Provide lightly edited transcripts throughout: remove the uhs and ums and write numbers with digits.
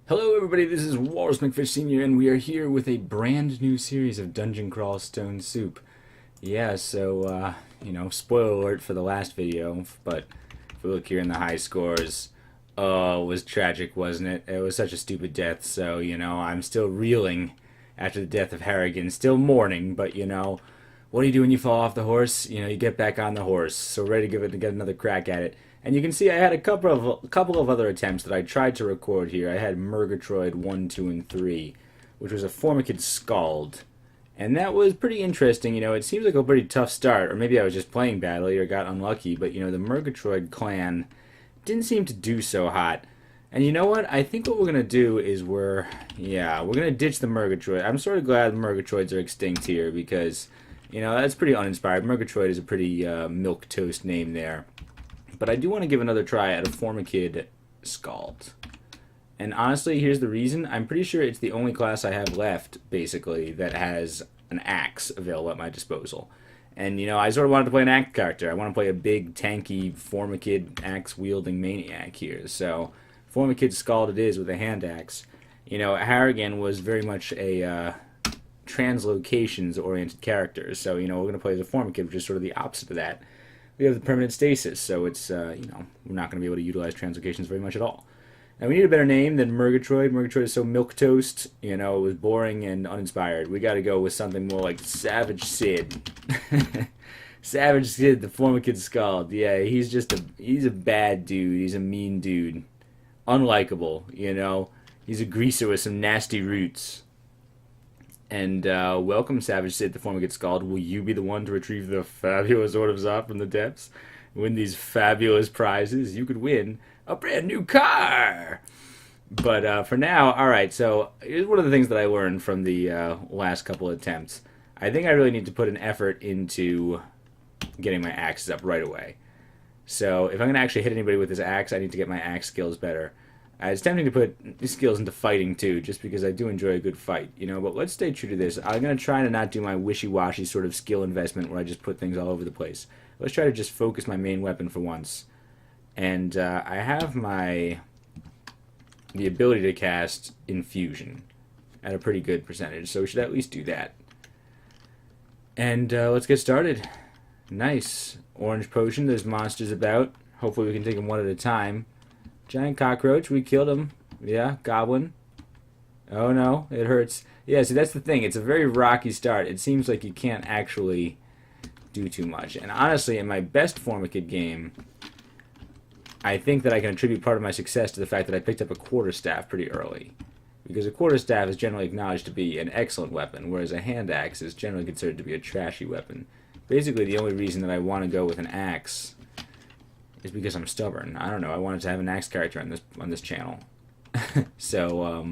Hello everybody, this is Walrus McFish Sr. and we are here with a brand new series of Dungeon Crawl Stone Soup. Yeah, so, spoiler alert for the last video, but if we look here in the high scores, oh, it was tragic, wasn't it? It was such a stupid death, so, I'm still reeling after the death of Harrigan, still mourning, but, what do you do when you fall off the horse? You get back on the horse, so ready to get another crack at it. And you can see I had a couple of other attempts that I tried to record here. I had Murgatroyd 1, 2, and 3, which was a Formicid Scald. And that was pretty interesting. It seems like a pretty tough start, or maybe I was just playing badly or got unlucky, but, the Murgatroyd clan didn't seem to do so hot. And you know what? I think what we're going to do is we're going to ditch the Murgatroyd. I'm sort of glad Murgatroyds are extinct here because, that's pretty uninspired. Murgatroyd is a pretty milquetoast name there. But I do want to give another try at a Formicid Scald. And honestly, here's the reason. I'm pretty sure it's the only class I have left, basically, that has an axe available at my disposal. And, I sort of wanted to play an axe character. I want to play a big, tanky, Formicid, axe-wielding maniac here. So, Formicid Scald it is with a hand axe. Harrigan was very much a translocations-oriented character. So, we're going to play as a Formicid, which is sort of the opposite of that. We have the permanent stasis, so it's, we're not going to be able to utilize translocations very much at all. And we need a better name than Murgatroyd. Murgatroyd is so milquetoast, it was boring and uninspired. We got to go with something more like Savage Sid. Savage Sid, the Formicid Scald. Yeah, he's a bad dude. He's a mean dude. Unlikable, He's a greaser with some nasty roots. And welcome, Savage Sid, the Formicid Scald. Will you be the one to retrieve the fabulous Orb of Zop from the depths? Win these fabulous prizes. You could win a brand new car! But for now, alright, so here's one of the things that I learned from the last couple of attempts. I think I really need to put an effort into getting my axes up right away. So if I'm going to actually hit anybody with this axe, I need to get my axe skills better. It's tempting to put these skills into fighting too, just because I do enjoy a good fight, but let's stay true to this. I'm going to try to not do my wishy-washy sort of skill investment where I just put things all over the place. Let's try to just focus my main weapon for once. And I have the ability to cast Infusion at a pretty good percentage, so we should at least do that. And let's get started. Nice. Orange potion, there's monsters about. Hopefully we can take them one at a time. Giant cockroach, we killed him. Yeah, goblin. Oh no, it hurts. Yeah, see that's the thing. It's a very rocky start. It seems like you can't actually do too much. And honestly, in my best Formicid game, I think that I can attribute part of my success to the fact that I picked up a quarterstaff pretty early. Because a quarterstaff is generally acknowledged to be an excellent weapon, whereas a hand axe is generally considered to be a trashy weapon. Basically, the only reason that I want to go with an axe is because I'm stubborn. I don't know. I wanted to have an axe character on this channel, so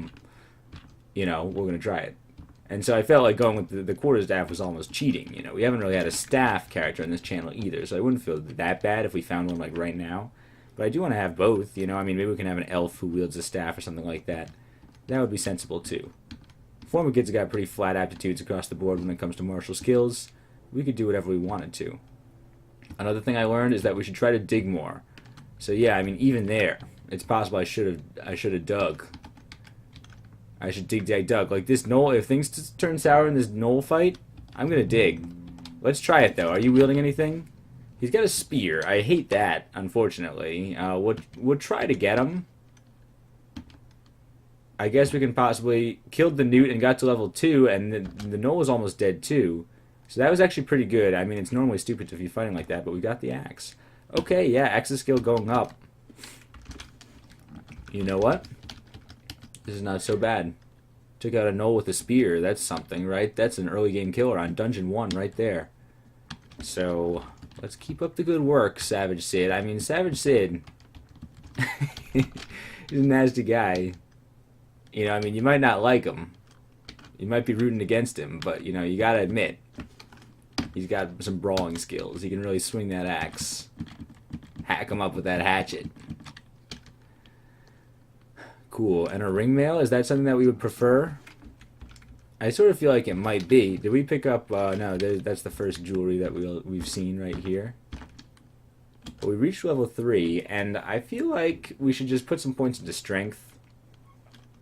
we're gonna try it. And so I felt like going with the quarterstaff was almost cheating. We haven't really had a staff character on this channel either, so I wouldn't feel that bad if we found one like right now. But I do want to have both. Maybe we can have an elf who wields a staff or something like that. That would be sensible too. Formicid's got pretty flat aptitudes across the board when it comes to martial skills. We could do whatever we wanted to. Another thing I learned is that we should try to dig more. So yeah, even there, it's possible I should have dug. I should dug. Like this knoll, if things turn sour in this knoll fight, I'm gonna dig. Let's try it though. Are you wielding anything? He's got a spear. I hate that, unfortunately. We'll try to get him. I guess we can possibly killed the newt and got to level 2, and the knoll is almost dead too. So that was actually pretty good. It's normally stupid to be fighting like that, but we got the axe. Okay, yeah, axe's skill going up. You know what? This is not so bad. Took out a knoll with a spear. That's something, right? That's an early game killer on Dungeon 1 right there. So, let's keep up the good work, Savage Sid. Savage Sid, he's a nasty guy. You might not like him. You might be rooting against him, but, you gotta admit, he's got some brawling skills. He can really swing that axe. Hack him up with that hatchet. Cool. And a ring mail? Is that something that we would prefer? I sort of feel like it might be. Did we pick up... no, that's the first jewelry that we've seen right here. But we reached level 3, and I feel like we should just put some points into strength.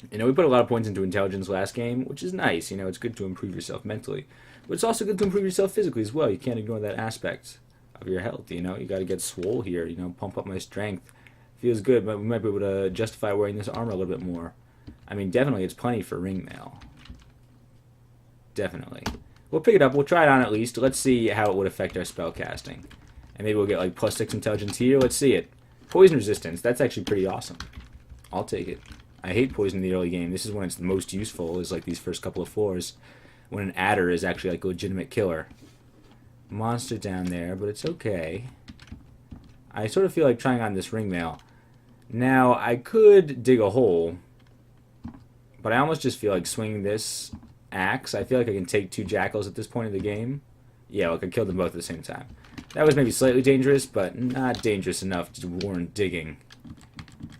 You know, we put a lot of points into intelligence last game, which is nice. You know, it's good to improve yourself mentally. But it's also good to improve yourself physically as well. You can't ignore that aspect of your health, you know. You got to get swole here, you know, pump up my strength. Feels good, but we might be able to justify wearing this armor a little bit more. I mean, definitely it's plenty for ring mail. Definitely. We'll pick it up. We'll try it on at least. Let's see how it would affect our spell casting. And maybe we'll get like +6 intelligence here. Let's see it. Poison resistance. That's actually pretty awesome. I'll take it. I hate poison in the early game. This is when it's the most useful, is like these first couple of floors. When an adder is actually like a legitimate killer. Monster down there, but it's okay. I sort of feel like trying on this ring mail. Now, I could dig a hole, but I almost just feel like swinging this axe. I feel like I can take 2 jackals at this point of the game. Yeah, like I killed them both at the same time. That was maybe slightly dangerous, but not dangerous enough to warrant digging.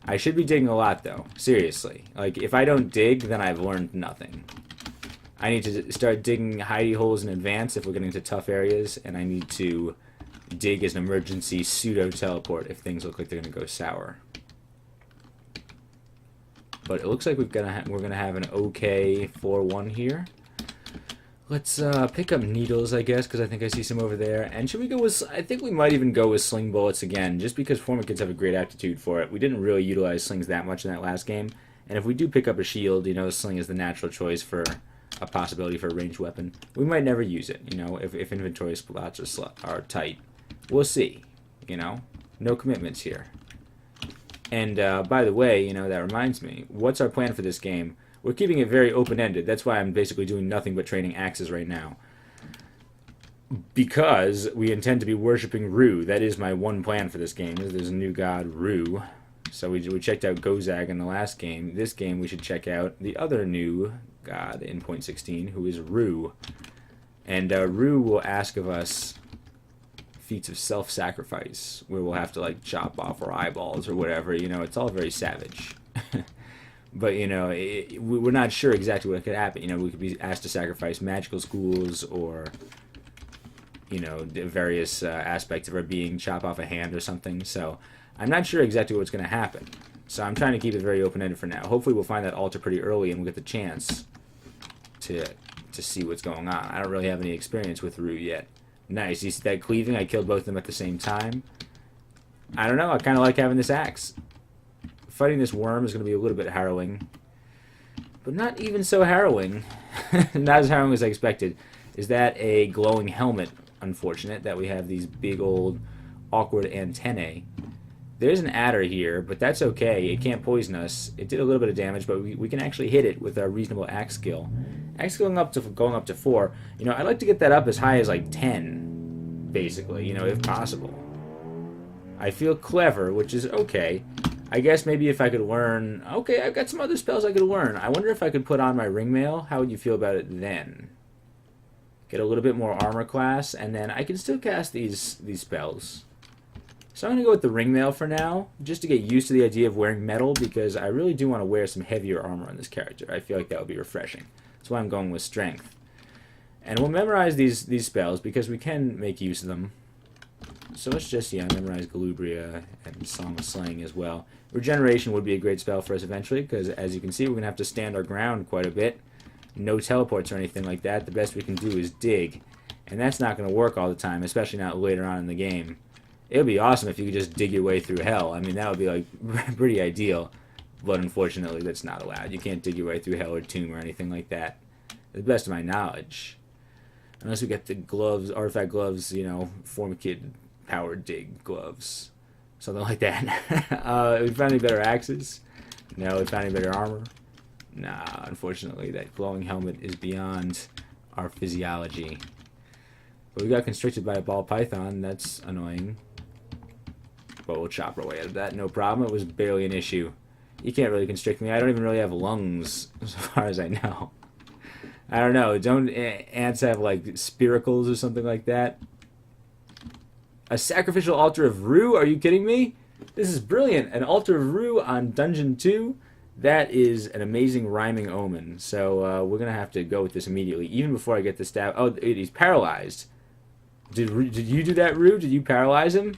I should be digging a lot, though. Seriously. Like, if I don't dig, then I've learned nothing. I need to start digging hidey holes in advance if we're getting into tough areas, and I need to dig as an emergency pseudo-teleport if things look like they're going to go sour. But it looks like we're gonna have an okay 4-1 here. Let's pick up needles, I guess, because I think I see some over there. And should we go with... I think we might even go with sling bullets again, just because former kids have a great aptitude for it. We didn't really utilize slings that much in that last game. And if we do pick up a shield, you know, sling is the natural choice for a possibility for a ranged weapon. We might never use it, you know, if inventory spots are tight. We'll see, you know. No commitments here. And by the way, you know, that reminds me, what's our plan for this game? We're keeping it very open-ended. That's why I'm basically doing nothing but training axes right now. Because we intend to be worshipping Ru. That is my one plan for this game. There's a new god, Ru. So we checked out Gozag in the last game. This game we should check out the other new god in point 16, who is Ru. And Ru will ask of us feats of self-sacrifice, where we'll have to like chop off our eyeballs or whatever. You know, it's all very savage. But you know, we're not sure exactly what could happen. You know, we could be asked to sacrifice magical schools, or you know, various aspects of our being, chop off a hand or something. So I'm not sure exactly what's going to happen. So I'm trying to keep it very open-ended for now. Hopefully we'll find that altar pretty early and we'll get the chance to see what's going on. I don't really have any experience with Ru yet. Nice. You see that cleaving? I killed both of them at the same time. I don't know. I kind of like having this axe. Fighting this worm is going to be a little bit harrowing. But not even so harrowing. Not as harrowing as I expected. Is that a glowing helmet? Unfortunate that we have these big old awkward antennae. There's an adder here, but that's okay. It can't poison us. It did a little bit of damage, but we can actually hit it with our reasonable axe skill. Axe skill going up to 4. You know, I'd like to get that up as high as like 10, basically, you know, if possible. I feel clever, which is okay. I guess maybe if I could learn... Okay, I've got some other spells I could learn. I wonder if I could put on my ring mail. How would you feel about it then? Get a little bit more armor class, and then I can still cast these spells. So I'm going to go with the ring mail for now, just to get used to the idea of wearing metal, because I really do want to wear some heavier armor on this character. I feel like that would be refreshing. That's why I'm going with strength. And we'll memorize these spells, because we can make use of them. So let's just, memorize Galubria and Song of Slaying as well. Regeneration would be a great spell for us eventually, because as you can see, we're going to have to stand our ground quite a bit. No teleports or anything like that. The best we can do is dig. And that's not going to work all the time, especially not later on in the game. It would be awesome if you could just dig your way through hell. I mean, that would be, like, pretty ideal. But unfortunately, that's not allowed. You can't dig your way through hell or tomb or anything like that. To the best of my knowledge. Unless we get the gloves, artifact gloves, Form Kid power dig gloves. Something like that. We found any better axes? No. We found any better armor? Nah, unfortunately, that glowing helmet is beyond our physiology. But we got constricted by a ball python. That's annoying. But we'll chop our way out of that. No problem. It was barely an issue. You can't really constrict me. I don't even really have lungs, as far as I know. I don't know. Don't ants have, like, spiracles or something like that? A sacrificial altar of Ru? Are you kidding me? This is brilliant. An altar of Ru on Dungeon 2? That is an amazing rhyming omen. So we're going to have to go with this immediately, even before I get the stab. Oh, he's paralyzed. Did you do that, Ru? Did you paralyze him?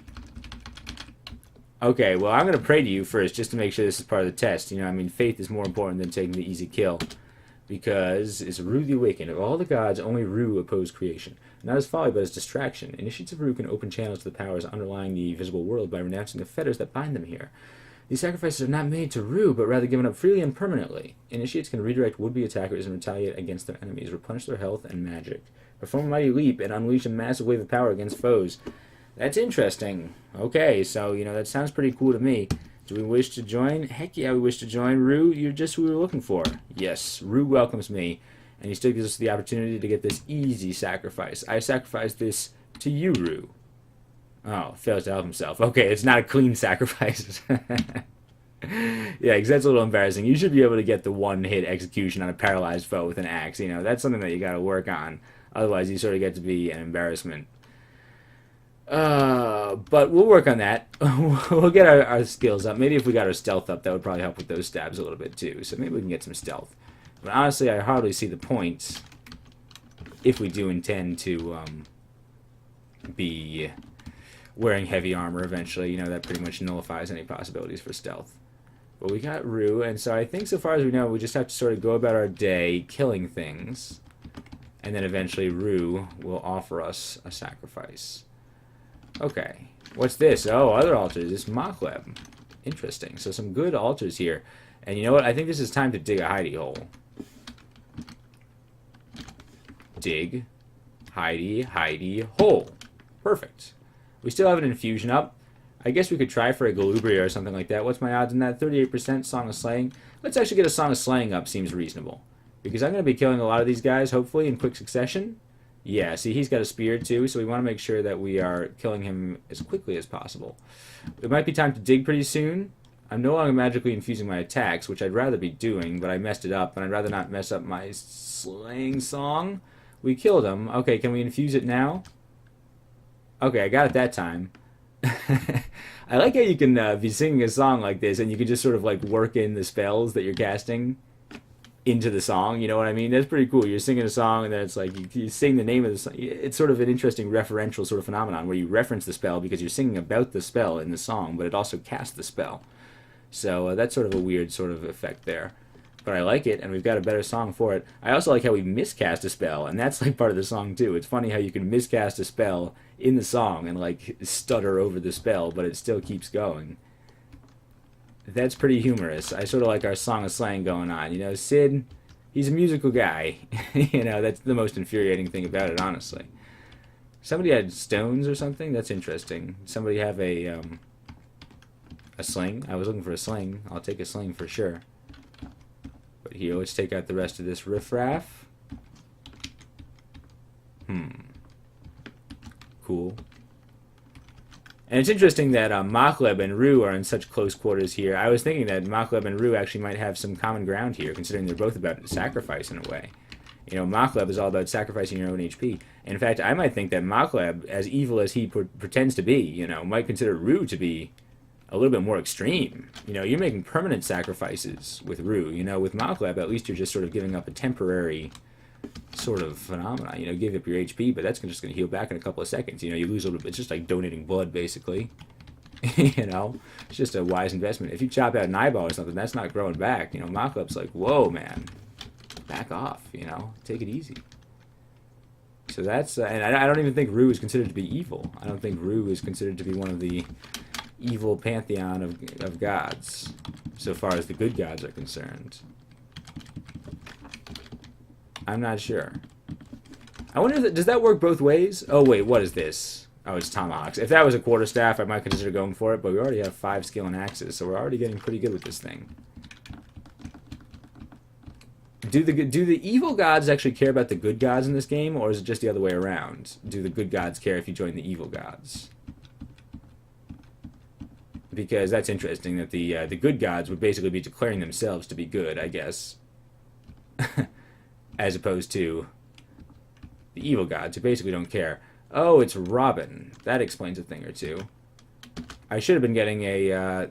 Okay, well, I'm going to pray to you first just to make sure this is part of the test. You know, I mean, faith is more important than taking the easy kill. Because it's Ru the Awakened. Of all the gods, only Ru oppose creation. Not as folly, but as distraction. Initiates of Ru can open channels to the powers underlying the visible world by renouncing the fetters that bind them here. These sacrifices are not made to Ru, but rather given up freely and permanently. Initiates can redirect would-be attackers and retaliate against their enemies, replenish their health and magic, perform a mighty leap, and unleash a massive wave of power against foes. That's interesting. Okay, so, you know, that sounds pretty cool to me. Do we wish to join? Heck yeah, we wish to join. Ru, you're just who we were looking for. Yes, Ru welcomes me, and he still gives us the opportunity to get this easy sacrifice. I sacrifice this to you, Ru. Oh, fails to help himself. Okay, it's not a clean sacrifice. Yeah, because that's a little embarrassing. You should be able to get the one-hit execution on a paralyzed foe with an axe. You know, that's something that you got to work on. Otherwise, you sort of get to be an embarrassment. But we'll work on that. We'll get our skills up. Maybe if we got our stealth up, that would probably help with those stabs a little bit too. So maybe we can get some stealth. But honestly, I hardly see the point if we do intend to be wearing heavy armor eventually. You know, that pretty much nullifies any possibilities for stealth. But we got Ru, and so I think so far as we know, we just have to sort of go about our day killing things. And then eventually Ru will offer us a sacrifice. Okay, what's this? Oh, other altars. This Machleb. Interesting. So some good altars here. And you know what? I think this is time to dig a hidey hole. Dig. Hidey hole. Perfect. We still have an infusion up. I guess we could try for a Galubria or something like that. What's my odds in that? 38% Song of Slaying. Let's actually get a Song of Slaying up. Seems reasonable. Because I'm going to be killing a lot of these guys, hopefully, in quick succession. Yeah, see, he's got a spear, too, so we want to make sure that we are killing him as quickly as possible. It might be time to dig pretty soon. I'm no longer magically infusing my attacks, which I'd rather be doing, but I messed it up, and I'd rather not mess up my slaying song. We killed him. Okay, can we infuse it now? Okay, I got it that time. I like how you can be singing a song like this, and you can just sort of, like, work in the spells that you're casting into the song, you know what I mean? That's pretty cool. You're singing a song, and then it's like you sing the name of the song. It's sort of an interesting referential sort of phenomenon where you reference the spell because you're singing about the spell in the song, but it also casts the spell. So that's sort of a weird sort of effect there. But I like it, and we've got a better song for it. I also like how we miscast a spell, and that's like part of the song too. It's funny how you can miscast a spell in the song and like stutter over the spell, but it still keeps going. That's pretty humorous. I sort of like our Song of Slaying going on. You know, Sid, he's a musical guy. You know, that's the most infuriating thing about it, honestly. Somebody had stones or something? That's interesting. Somebody have a sling? I was looking for a sling. I'll take a sling for sure. But here, let's take out the rest of this riffraff. Cool. And it's interesting that Machleb and Ru are in such close quarters here. I was thinking that Machleb and Ru actually might have some common ground here, considering they're both about sacrifice in a way. You know, Machleb is all about sacrificing your own HP. In fact, I might think that Machleb, as evil as he pretends to be, you know, might consider Ru to be a little bit more extreme. You know, you're making permanent sacrifices with Ru. You know, with Machleb, at least you're just sort of giving up a temporary sort of phenomenon. You know, give up your HP, but that's just going to heal back in a couple of seconds. You know, you lose a little bit. It's just like donating blood, basically. You know, it's just a wise investment. If you chop out an eyeball or something, that's not growing back. You know, Machleb's like, whoa, man, back off. You know, take it easy. So that's, and I don't even think Ru is considered to be evil. I don't think Ru is considered to be one of the evil pantheon of gods, so far as the good gods are concerned. I'm not sure. I wonder, does that work both ways? Oh, wait, what is this? Oh, it's tomahawks. If that was a quarterstaff, I might consider going for it, but we already have 5 skill and axes, so we're already getting pretty good with this thing. Do the evil gods actually care about the good gods in this game, or is it just the other way around? Do the good gods care if you join the evil gods? Because that's interesting, that the good gods would basically be declaring themselves to be good, I guess. As opposed to the evil gods, who basically don't care. Oh, it's Robin. That explains a thing or two. I should have been getting a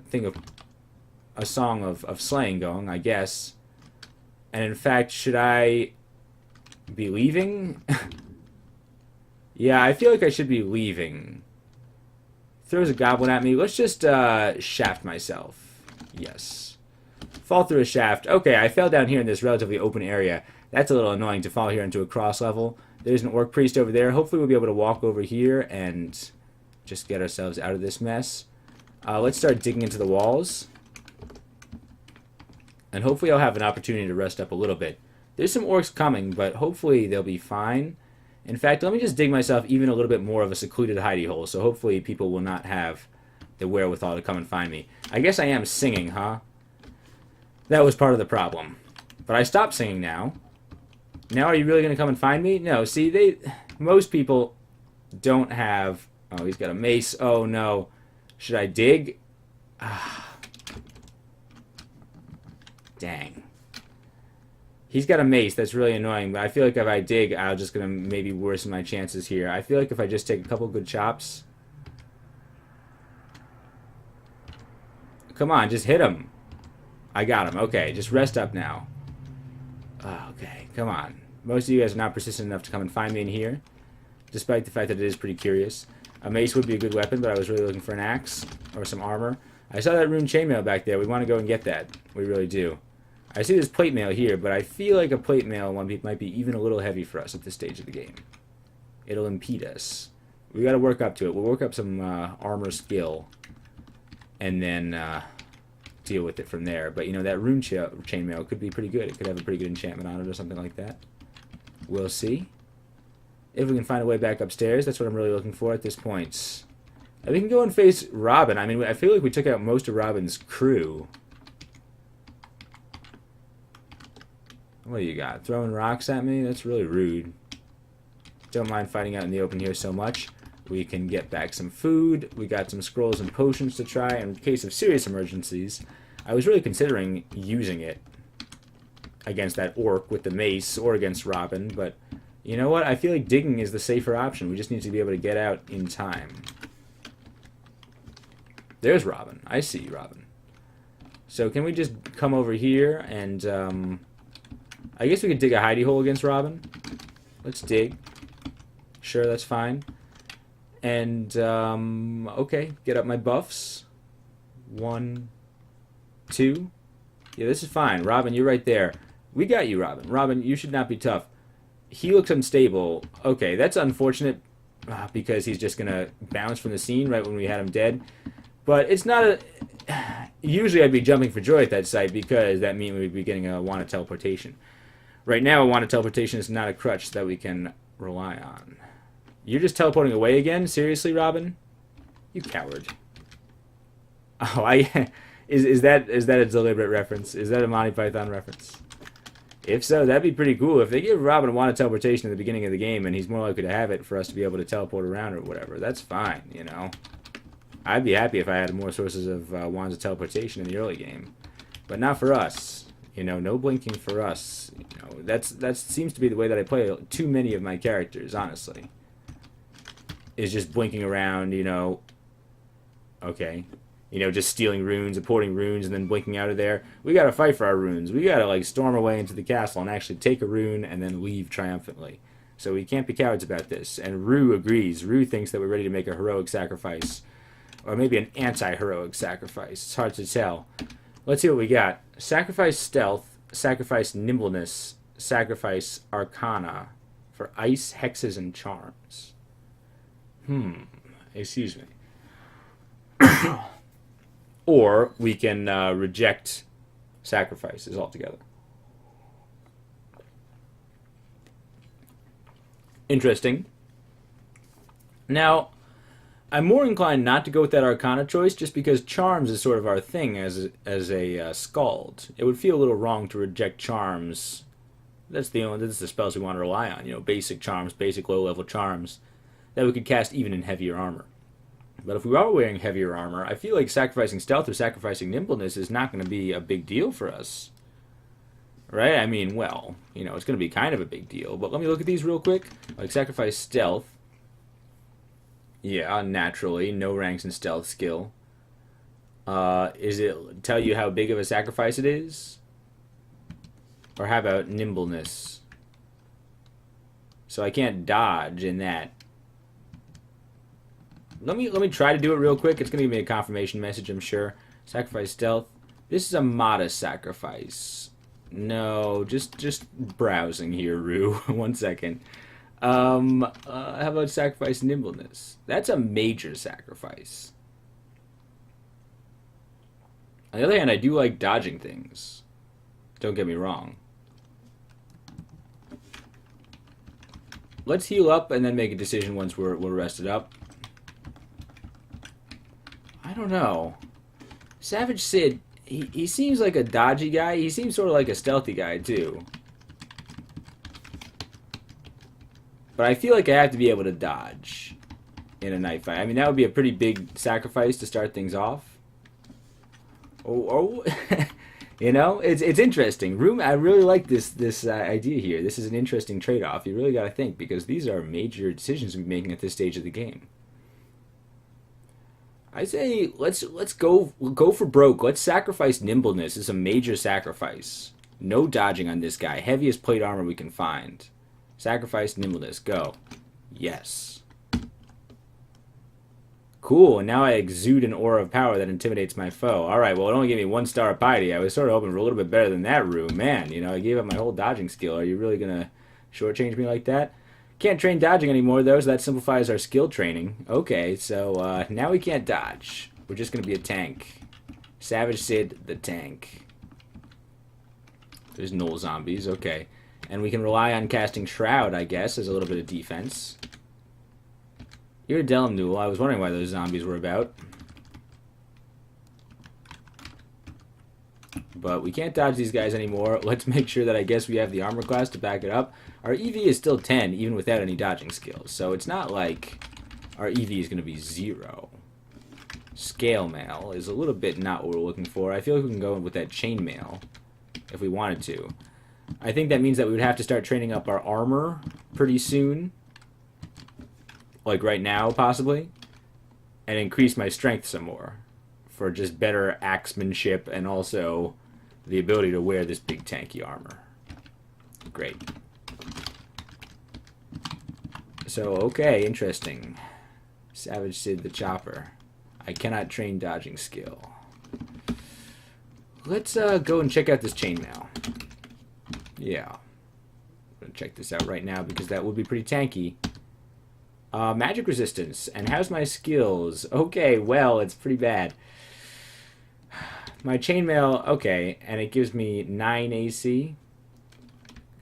song of slaying going, I guess. And in fact, should I be leaving? Yeah, I feel like I should be leaving. throws a goblin at me. Let's just shaft myself. Yes. Fall through a shaft. Okay, I fell down here in this relatively open area. That's a little annoying to fall here into a cross level. There's an orc priest over there. Hopefully we'll be able to walk over here and just get ourselves out of this mess. Let's start digging into the walls. And hopefully I'll have an opportunity to rest up a little bit. There's some orcs coming, but hopefully they'll be fine. In fact, let me just dig myself even a little bit more of a secluded hidey hole, so hopefully people will not have the wherewithal to come and find me. I guess I am singing, huh? That was part of the problem. But I stopped singing now. Now are you really going to come and find me? No, see, most people don't have... Oh, he's got a mace. Oh, no. Should I dig? Ah. Dang. He's got a mace. That's really annoying. But I feel like if I dig, I'm just going to maybe worsen my chances here. I feel like if I just take a couple good chops... Come on, just hit him. I got him. Okay, just rest up now. Oh, okay, come on. Most of you guys are not persistent enough to come and find me in here, despite the fact that it is pretty curious. A mace would be a good weapon, but I was really looking for an axe or some armor. I saw that rune chainmail back there. We want to go and get that. We really do. I see this plate mail here, but I feel like a plate mail might be even a little heavy for us at this stage of the game. It'll impede us. We got to work up to it. We'll work up some armor skill, and then deal with it from there. But you know, that rune chainmail could be pretty good. It could have a pretty good enchantment on it or something like that. We'll see. If we can find a way back upstairs, that's what I'm really looking for at this point. And we can go and face Robin. I mean, I feel like we took out most of Robin's crew. What do you got? Throwing rocks at me? That's really rude. Don't mind fighting out in the open here so much. We can get back some food. We got some scrolls and potions to try in case of serious emergencies. I was really considering using it against that orc with the mace or against Robin, but you know what? I feel like digging is the safer option. We just need to be able to get out in time. There's Robin. I see Robin. So can we just come over here and I guess we could dig a hidey hole against Robin. Let's dig. Sure, that's fine. And, okay, get up my buffs. 1, 2. Yeah, this is fine. Robin, you're right there. We got you, Robin. Robin, you should not be tough. He looks unstable. Okay, that's unfortunate because he's just going to bounce from the scene right when we had him dead. But it's not a... Usually I'd be jumping for joy at that sight because that means we'd be getting a wand of teleportation. Right now, a wand of teleportation is not a crutch that we can rely on. You're just teleporting away again? Seriously, Robin? You coward. Oh, is that a deliberate reference? Is that a Monty Python reference? If so, that'd be pretty cool. If they give Robin a wand of teleportation at the beginning of the game and he's more likely to have it for us to be able to teleport around or whatever, that's fine, you know? I'd be happy if I had more sources of wands of teleportation in the early game. But not for us. You know, no blinking for us. You know, that seems to be the way that I play too many of my characters, honestly. Is just blinking around, you know, okay, you know, just stealing runes, importing runes, and then blinking out of there. We gotta fight for our runes. We gotta, like, storm our way into the castle and actually take a rune and then leave triumphantly. So we can't be cowards about this. And Rue agrees. Rue thinks that we're ready to make a heroic sacrifice. Or maybe an anti-heroic sacrifice. It's hard to tell. Let's see what we got. Sacrifice stealth, sacrifice nimbleness, sacrifice arcana for ice, hexes, and charms. Excuse me. Or we can reject sacrifices altogether. Interesting. Now, I'm more inclined not to go with that Arcana choice just because Charms is sort of our thing as a Scald. It would feel a little wrong to reject Charms. That's the spells we want to rely on. You know, basic Charms, basic low-level Charms that we could cast even in heavier armor. But if we are wearing heavier armor, I feel like sacrificing stealth or sacrificing nimbleness is not going to be a big deal for us. Right? I mean, well, you know, it's going to be kind of a big deal. But let me look at these real quick. Like, sacrifice stealth. Yeah, naturally. No ranks in stealth skill. Is it tell you how big of a sacrifice it is? Or how about nimbleness? So I can't dodge in that. Let me try to do it real quick. It's gonna give me a confirmation message, I'm sure. Sacrifice stealth. This is a modest sacrifice. No, just browsing here, Rue. One second. How about sacrifice nimbleness? That's a major sacrifice. On the other hand, I do like dodging things. Don't get me wrong. Let's heal up and then make a decision once we're rested up. I don't know. Savage Sid, he seems like a dodgy guy. He seems sort of like a stealthy guy, too. But I feel like I have to be able to dodge in a knife fight. I mean, that would be a pretty big sacrifice to start things off. Oh, you know, it's interesting. I really like this idea here. This is an interesting trade-off. You really got to think, because these are major decisions we're making at this stage of the game. I say let's go for broke. Let's sacrifice nimbleness. It's a major sacrifice. No dodging on this guy. Heaviest plate armor we can find. Sacrifice nimbleness. Go. Yes. Cool, and now I exude an aura of power that intimidates my foe. Alright, well, it only gave me 1 star of piety. I was sort of hoping for a little bit better than that, Rue. Man, you know, I gave up my whole dodging skill. Are you really going to shortchange me like that? Can't train dodging anymore, though, so that simplifies our skill training. Okay, so now we can't dodge. We're just going to be a tank. Savage Sid, the tank. There's null zombies, okay. And we can rely on casting Shroud, I guess, as a little bit of defense. You're Delum Newell. I was wondering why those zombies were about. But we can't dodge these guys anymore. Let's make sure that I guess we have the armor class to back it up. Our EV is still 10, even without any dodging skills. So it's not like our EV is going to be 0. Scale mail is a little bit not what we're looking for. I feel like we can go with that chain mail if we wanted to. I think that means that we would have to start training up our armor pretty soon. Like right now, possibly. And increase my strength some more. For just better axemanship and also the ability to wear this big tanky armor. Great. So, okay, interesting. Savage Sid the Chopper. I cannot train dodging skill. Let's go and check out this chainmail. Yeah. I'm going to check this out right now because that would be pretty tanky. Magic resistance. And how's my skills? Okay, well, it's pretty bad. My chainmail, okay, and it gives me 9 AC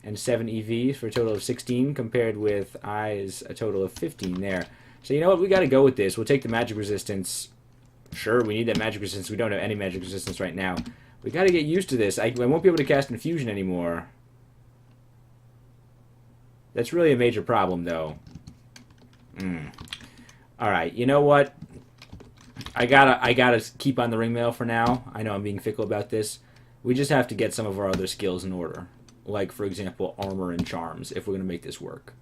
and 7 EV for a total of 16, compared with I's a total of 15 there. So you know what, we got to go with this. We'll take the magic resistance. Sure, we need that magic resistance. We don't have any magic resistance right now. We got to get used to this. I won't be able to cast Infusion anymore. That's really a major problem, though. Alright, you know what? I gotta keep on the ring mail for now. I know I'm being fickle about this. We just have to get some of our other skills in order. Like, for example, armor and charms, if we're going to make this work.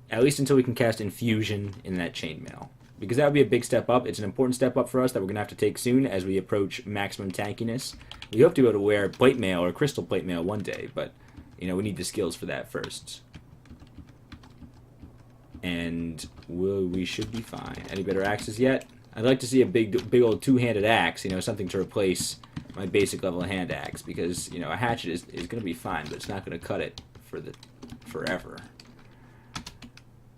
At least until we can cast Infusion in that chainmail. Because that would be a big step up. It's an important step up for us that we're going to have to take soon as we approach maximum tankiness. We hope to be able to wear plate mail or crystal plate mail one day, but, you know, we need the skills for that first. And we should be fine. Any better axes yet? I'd like to see a big old two-handed axe, you know, something to replace my basic level hand axe, because, you know, a hatchet is going to be fine, but it's not going to cut it for forever.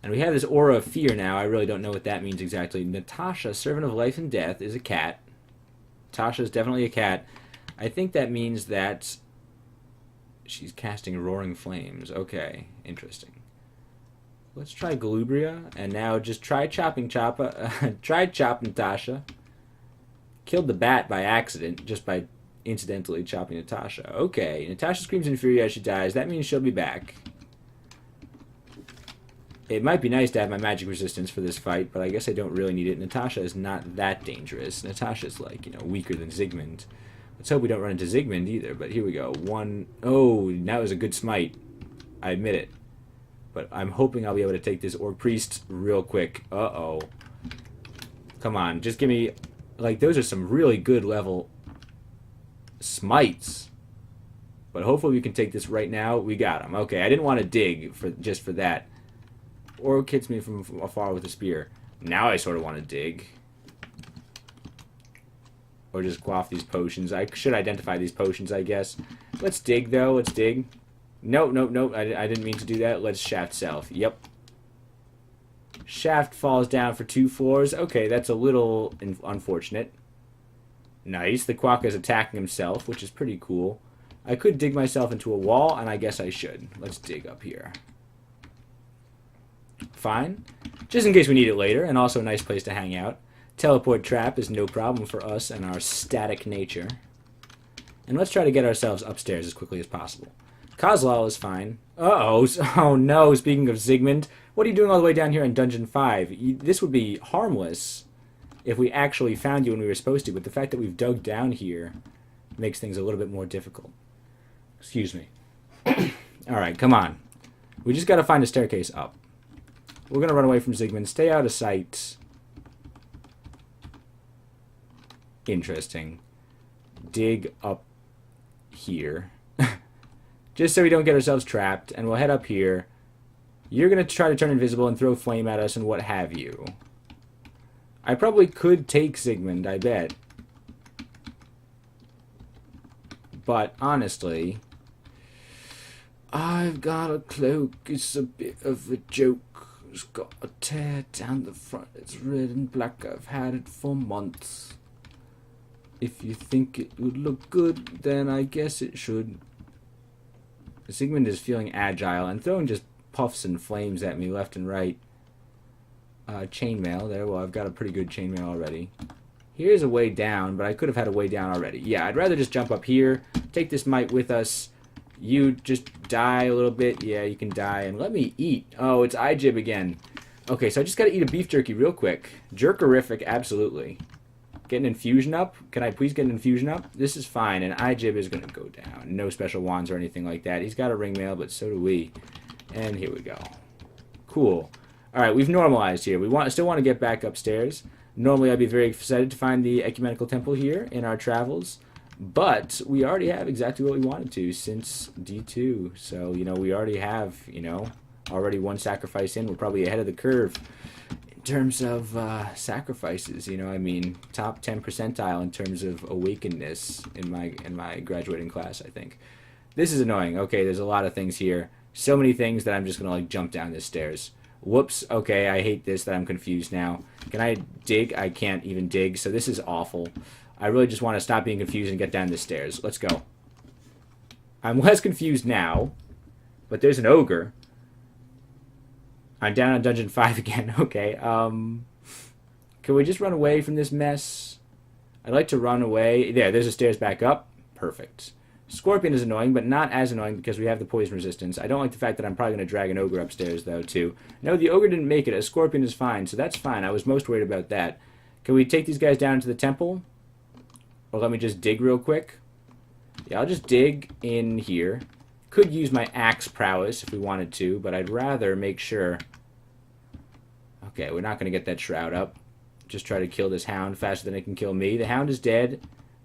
And we have this aura of fear now. I really don't know what that means exactly. Natasha, servant of life and death, is a cat. Tasha is definitely a cat. I think that means that she's casting roaring flames. Okay, interesting. Let's try Galubria, and now just try chopping Choppa. Try chopping Natasha. Killed the bat by accident, just by incidentally chopping Natasha. Okay, Natasha screams in fury as she dies. That means she'll be back. It might be nice to have my magic resistance for this fight, but I guess I don't really need it. Natasha is not that dangerous. Natasha's like, you know, weaker than Zygmunt. Let's hope we don't run into Zygmunt either, but here we go. Oh, that was a good smite. I admit it. But I'm hoping I'll be able to take this Orc Priest real quick. Uh-oh. Come on, just give me... Like, those are some really good level smites. But hopefully we can take this right now. We got him. Okay, I didn't want to dig just for that. Orc hits me from afar with a spear. Now I sort of want to dig. Or just quaff these potions. I should identify these potions, I guess. Let's dig, though. Let's dig. Nope, nope, nope. I didn't mean to do that. Let's shaft self. Yep. Shaft falls down for 2 floors. Okay, that's a little unfortunate. Nice. The quokka is attacking himself, which is pretty cool. I could dig myself into a wall, and I guess I should. Let's dig up here. Fine. Just in case we need it later, and also a nice place to hang out. Teleport trap is no problem for us and our static nature. And let's try to get ourselves upstairs as quickly as possible. Kozlal is fine. Uh-oh. Oh, no. Speaking of Zygmunt, what are you doing all the way down here in Dungeon 5? This would be harmless if we actually found you when we were supposed to, but the fact that we've dug down here makes things a little bit more difficult. Excuse me. Alright, come on. We just gotta find a staircase up. We're gonna run away from Zygmunt. Stay out of sight. Interesting. Dig up here. Just so we don't get ourselves trapped, and we'll head up here. You're going to try to turn invisible and throw flame at us and what have you. I probably could take Zygmunt, I bet. But, honestly, I've got a cloak. It's a bit of a joke. It's got a tear down the front. It's red and black. I've had it for months. If you think it would look good, then I guess it should. Zygmunt is feeling agile and throwing just puffs and flames at me left and right. Chainmail there. Well, I've got a pretty good chainmail already. Here's a way down, but I could have had a way down already. Yeah, I'd rather just jump up here, take this mite with us. You just die a little bit. Yeah, you can die. And let me eat. Oh, it's iJib again. Okay, so I just got to eat a beef jerky real quick. Jerkerific, absolutely. Get an infusion up? Can I please get an infusion up? This is fine, and iJib is going to go down. No special wands or anything like that. He's got a ring mail, but so do we. And here we go. Cool. Alright, we've normalized here. We still want to get back upstairs. Normally, I'd be very excited to find the Ecumenical Temple here in our travels. But we already have exactly what we wanted to since D2. So, you know, we already have, you know, already one sacrifice in. We're probably ahead of the curve. In terms of sacrifices, you know, I mean, top 10 percentile in terms of awakenedness in my graduating class, I think. This is annoying. Okay, there's a lot of things here. So many things that I'm just going to, like, jump down the stairs. Whoops. Okay, I hate this that I'm confused now. Can I dig? I can't even dig, so this is awful. I really just want to stop being confused and get down the stairs. Let's go. I'm less confused now, but there's an ogre. I'm down on Dungeon 5 again. Okay, can we just run away from this mess? I'd like to run away. There's the stairs back up. Perfect. Scorpion is annoying, but not as annoying because we have the poison resistance. I don't like the fact that I'm probably going to drag an ogre upstairs, though, too. No, the ogre didn't make it. A scorpion is fine, so that's fine. I was most worried about that. Can we take these guys down to the temple? Or let me just dig real quick. Yeah, I'll just dig in here. Could use my axe prowess if we wanted to, but I'd rather make sure... Okay, we're not going to get that shroud up. Just try to kill this hound faster than it can kill me. The hound is dead.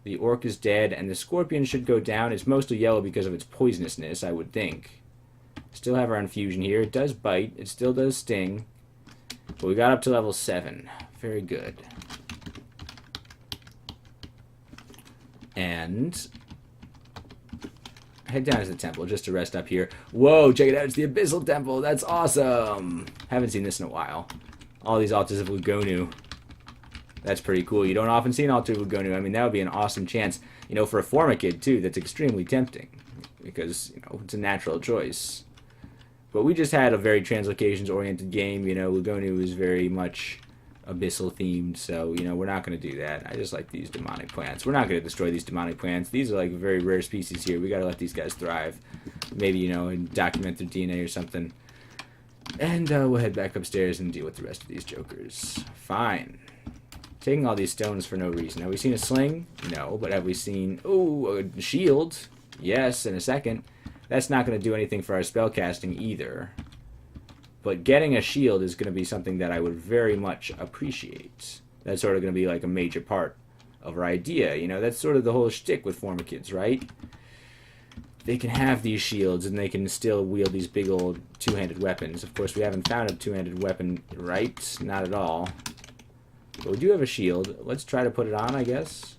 The orc is dead, and the scorpion should go down. It's mostly yellow because of its poisonousness, I would think. Still have our infusion here. It does bite. It still does sting. But we got up to level 7. Very good. And head down to the temple just to rest up here. Whoa, check it out. It's the Abyssal Temple. That's awesome. Haven't seen this in a while. All these altars of Lugonu. That's pretty cool. You don't often see an altar of Lugonu. I mean, that would be an awesome chance. You know, for a Formikid, too, that's extremely tempting. Because, you know, it's a natural choice. But we just had a very translocations-oriented game. You know, Lugonu is very much abyssal-themed. So, you know, we're not going to do that. I just like these demonic plants. We're not going to destroy these demonic plants. These are, like, very rare species here. We got to let these guys thrive. Maybe, you know, and document their DNA or something. And we'll head back upstairs and deal with the rest of these jokers. Fine. Taking all these stones for no reason. Have we seen a sling? No, but have we seen... Oh, a shield? Yes, in a second. That's not going to do anything for our spellcasting either. But getting a shield is going to be something that I would very much appreciate. That's sort of going to be like a major part of our idea. You know, that's sort of the whole shtick with Formikids, right? they can have these shields and they can still wield these big old two-handed weapons. Of course, we haven't found a two-handed weapon, right? Not at all. But we do have a shield. Let's try to put it on, I guess.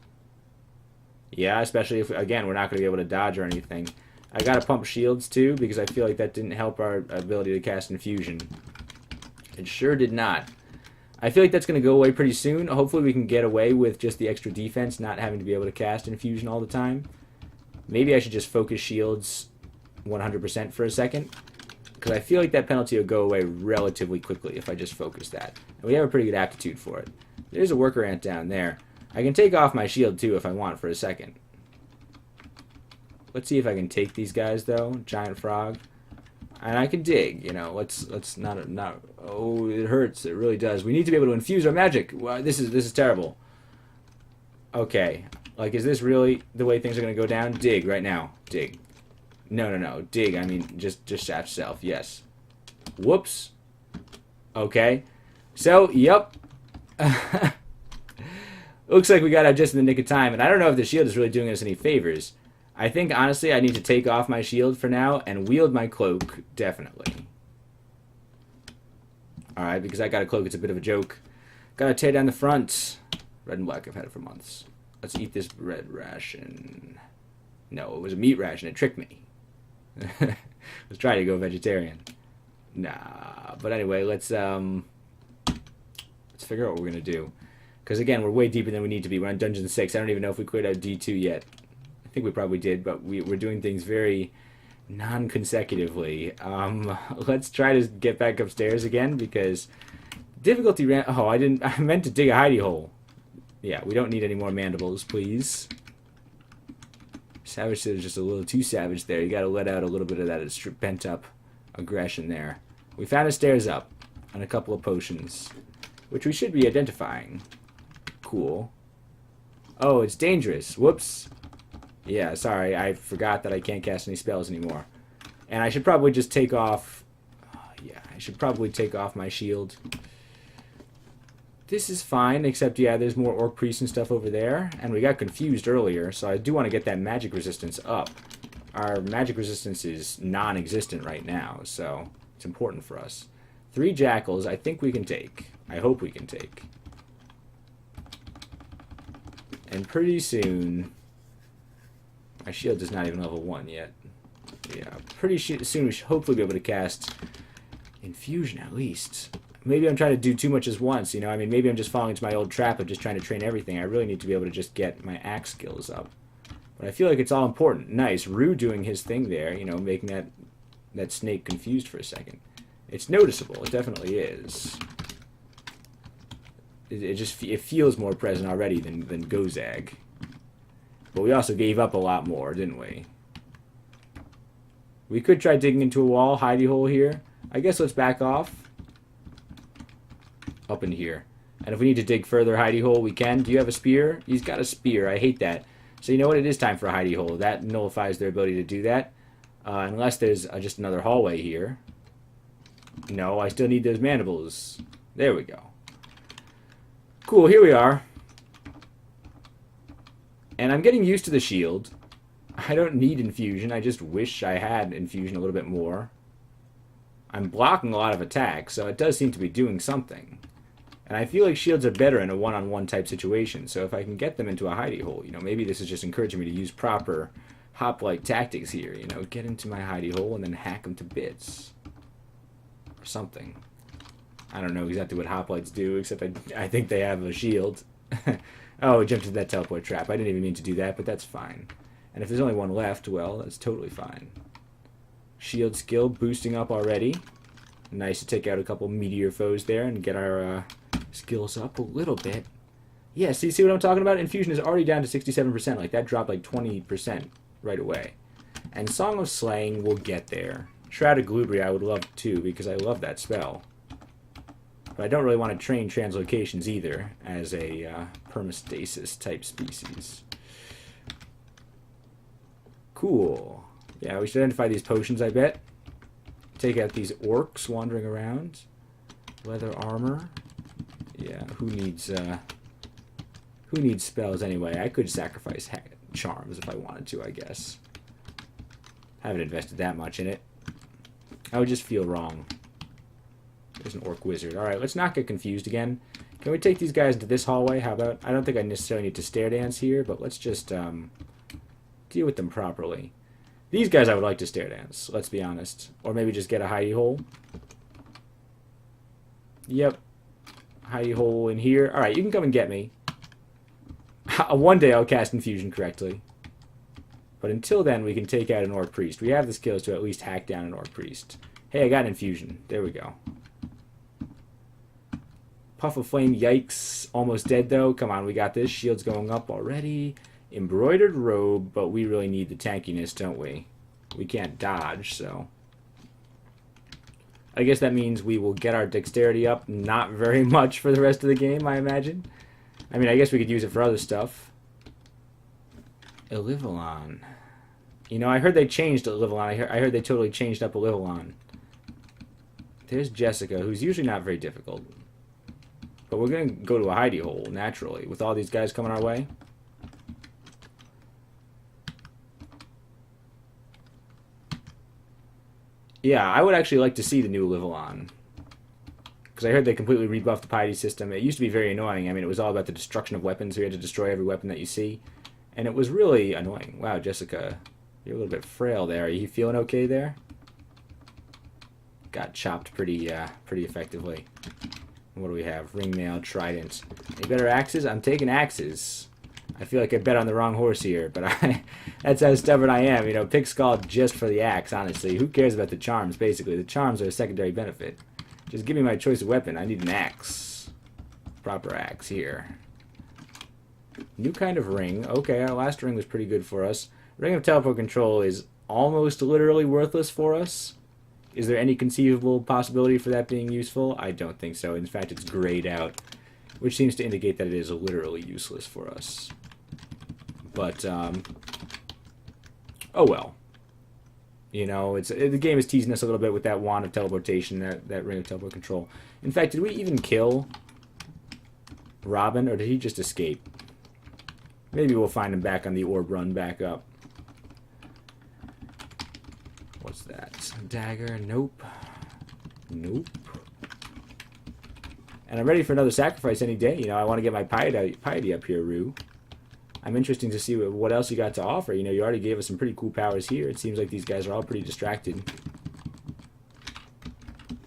Yeah, especially if, again, we're not going to be able to dodge or anything. I got to pump shields, too, because I feel like that didn't help our ability to cast Infusion. It sure did not. I feel like that's going to go away pretty soon. Hopefully we can get away with just the extra defense, not having to be able to cast Infusion all the time. Maybe I should just focus shields 100% for a second, because I feel like that penalty will go away relatively quickly if I just focus that. And we have a pretty good aptitude for it. There's a worker ant down there. I can take off my shield, too, if I want for a second. Let's see if I can take these guys, though. Giant frog. And I can dig, you know. Let's not. Oh, it hurts. It really does. We need to be able to infuse our magic. Wow, this is terrible. Okay. Like, is this really the way things are going to go down? Dig right now. Dig. No. Dig. I mean, just shaft self. Yes. Whoops. Okay. So, yep. Looks like we got out just in the nick of time. And I don't know if the shield is really doing us any favors. I think, honestly, I need to take off my shield for now and wield my cloak, definitely. Alright, because I got a cloak, it's a bit of a joke. Gotta tear down the front. Red and black, I've had it for months. Let's eat this bread ration. No, it was a meat ration, it tricked me. Let's try to go vegetarian. Nah, but anyway, let's figure out what we're gonna do. Because, again, we're way deeper than we need to be. We're on Dungeon 6. I don't even know if we cleared out D2 yet. I think we probably did, but we're doing things very non-consecutively. Let's try to get back upstairs again, because difficulty ran... Oh, I meant to dig a hidey hole. Yeah, we don't need any more mandibles, please. Savage is just a little too savage there. You gotta let out a little bit of that pent-up aggression there. We found a stairs up and a couple of potions, which we should be identifying. Cool. Oh, it's dangerous. Whoops. Yeah, sorry, I forgot that I can't cast any spells anymore. And I should probably just take off... yeah, I should probably take off my shield. This is fine, except, yeah, there's more Orc Priests and stuff over there. And we got confused earlier, so I do want to get that magic resistance up. Our magic resistance is non-existent right now, so it's important for us. 3 jackals, I think we can take. I hope we can take. And pretty soon... My shield is not even level 1 yet. Yeah, pretty soon we should hopefully be able to cast Infusion at least. Maybe I'm trying to do too much at once, you know? I mean, maybe I'm just falling into my old trap of just trying to train everything. I really need to be able to just get my axe skills up. But I feel like it's all important. Nice. Rue doing his thing there, you know, making that snake confused for a second. It's noticeable. It definitely is. It feels more present already than Gozag. But we also gave up a lot more, didn't we? We could try digging into a wall, hidey hole here. I guess let's back off. Up in here. And if we need to dig further hidey hole, we can. Do you have a spear? He's got a spear. I hate that. So you know what? It is time for a hidey hole. That nullifies their ability to do that. Unless there's just another hallway here. No, I still need those mandibles. There we go. Cool, here we are. And I'm getting used to the shield. I don't need infusion. I just wish I had infusion a little bit more. I'm blocking a lot of attacks, so it does seem to be doing something. And I feel like shields are better in a one-on-one type situation, so if I can get them into a hidey hole, you know, maybe this is just encouraging me to use proper hop-like tactics here, you know, get into my hidey hole and then hack them to bits. Or something. I don't know exactly what hoplites do, except I think they have a shield. Oh, it jumped into that teleport trap. I didn't even mean to do that, but that's fine. And if there's only one left, well, that's totally fine. Shield skill boosting up already. Nice to take out a couple meteor foes there and get our skills up a little bit. Yeah, see what I'm talking about? Infusion is already down to 67%. Like, that dropped like 20% right away. And Song of Slaying will get there. Shroud of Glubri I would love too, because I love that spell. But I don't really want to train translocations either, as a permastasis type species. Cool. Yeah, we should identify these potions, I bet. Take out these orcs wandering around. Leather armor. Yeah, who needs spells anyway? I could sacrifice charms if I wanted to, I guess. Haven't invested that much in it. I would just feel wrong. There's an orc wizard. Alright, let's not get confused again. Can we take these guys into this hallway? How about... I don't think I necessarily need to stare dance here, but let's just deal with them properly. These guys I would like to stare dance, let's be honest. Or maybe just get a hidey hole. Yep. Hidey hole in here. Alright, you can come and get me. One day I'll cast Infusion correctly. But until then, we can take out an Orc Priest. We have the skills to at least hack down an Orc Priest. Hey, I got an Infusion. There we go. Puff of Flame, yikes. Almost dead, though. Come on, we got this. Shield's going up already. Embroidered Robe, but we really need the tankiness, don't we? We can't dodge, so... I guess that means we will get our dexterity up not very much for the rest of the game, I imagine. I mean, I guess we could use it for other stuff. Elivalon. You know, I heard they changed Elivalon. I heard they totally changed up Elivalon. There's Jessica, who's usually not very difficult. But we're going to go to a hidey hole, naturally, with all these guys coming our way. Yeah, I would actually like to see the new Elivalon. Because I heard they completely rebuffed the piety system. It used to be very annoying. I mean, it was all about the destruction of weapons, so you had to destroy every weapon that you see. And it was really annoying. Wow, Jessica, you're a little bit frail there. Are you feeling okay there? Got chopped pretty effectively. What do we have? Ringmail, trident. Any better axes? I'm taking axes. I feel like I bet on the wrong horse here, but that's how stubborn I am. You know, pick skull just for the axe, honestly. Who cares about the charms, basically? The charms are a secondary benefit. Just give me my choice of weapon. I need an axe. Proper axe here. New kind of ring. Okay, our last ring was pretty good for us. Ring of teleport control is almost literally worthless for us. Is there any conceivable possibility for that being useful? I don't think so. In fact, it's grayed out, which seems to indicate that it is literally useless for us. But, oh well. You know, the game is teasing us a little bit with that wand of teleportation, that ring of teleport control. In fact, did we even kill Robin, or did he just escape? Maybe we'll find him back on the orb run back up. What's that? Dagger? Nope. Nope. And I'm ready for another sacrifice any day. You know, I want to get my piety up here, Rue. I'm interested to see what else you got to offer. You know, you already gave us some pretty cool powers here. It seems like these guys are all pretty distracted.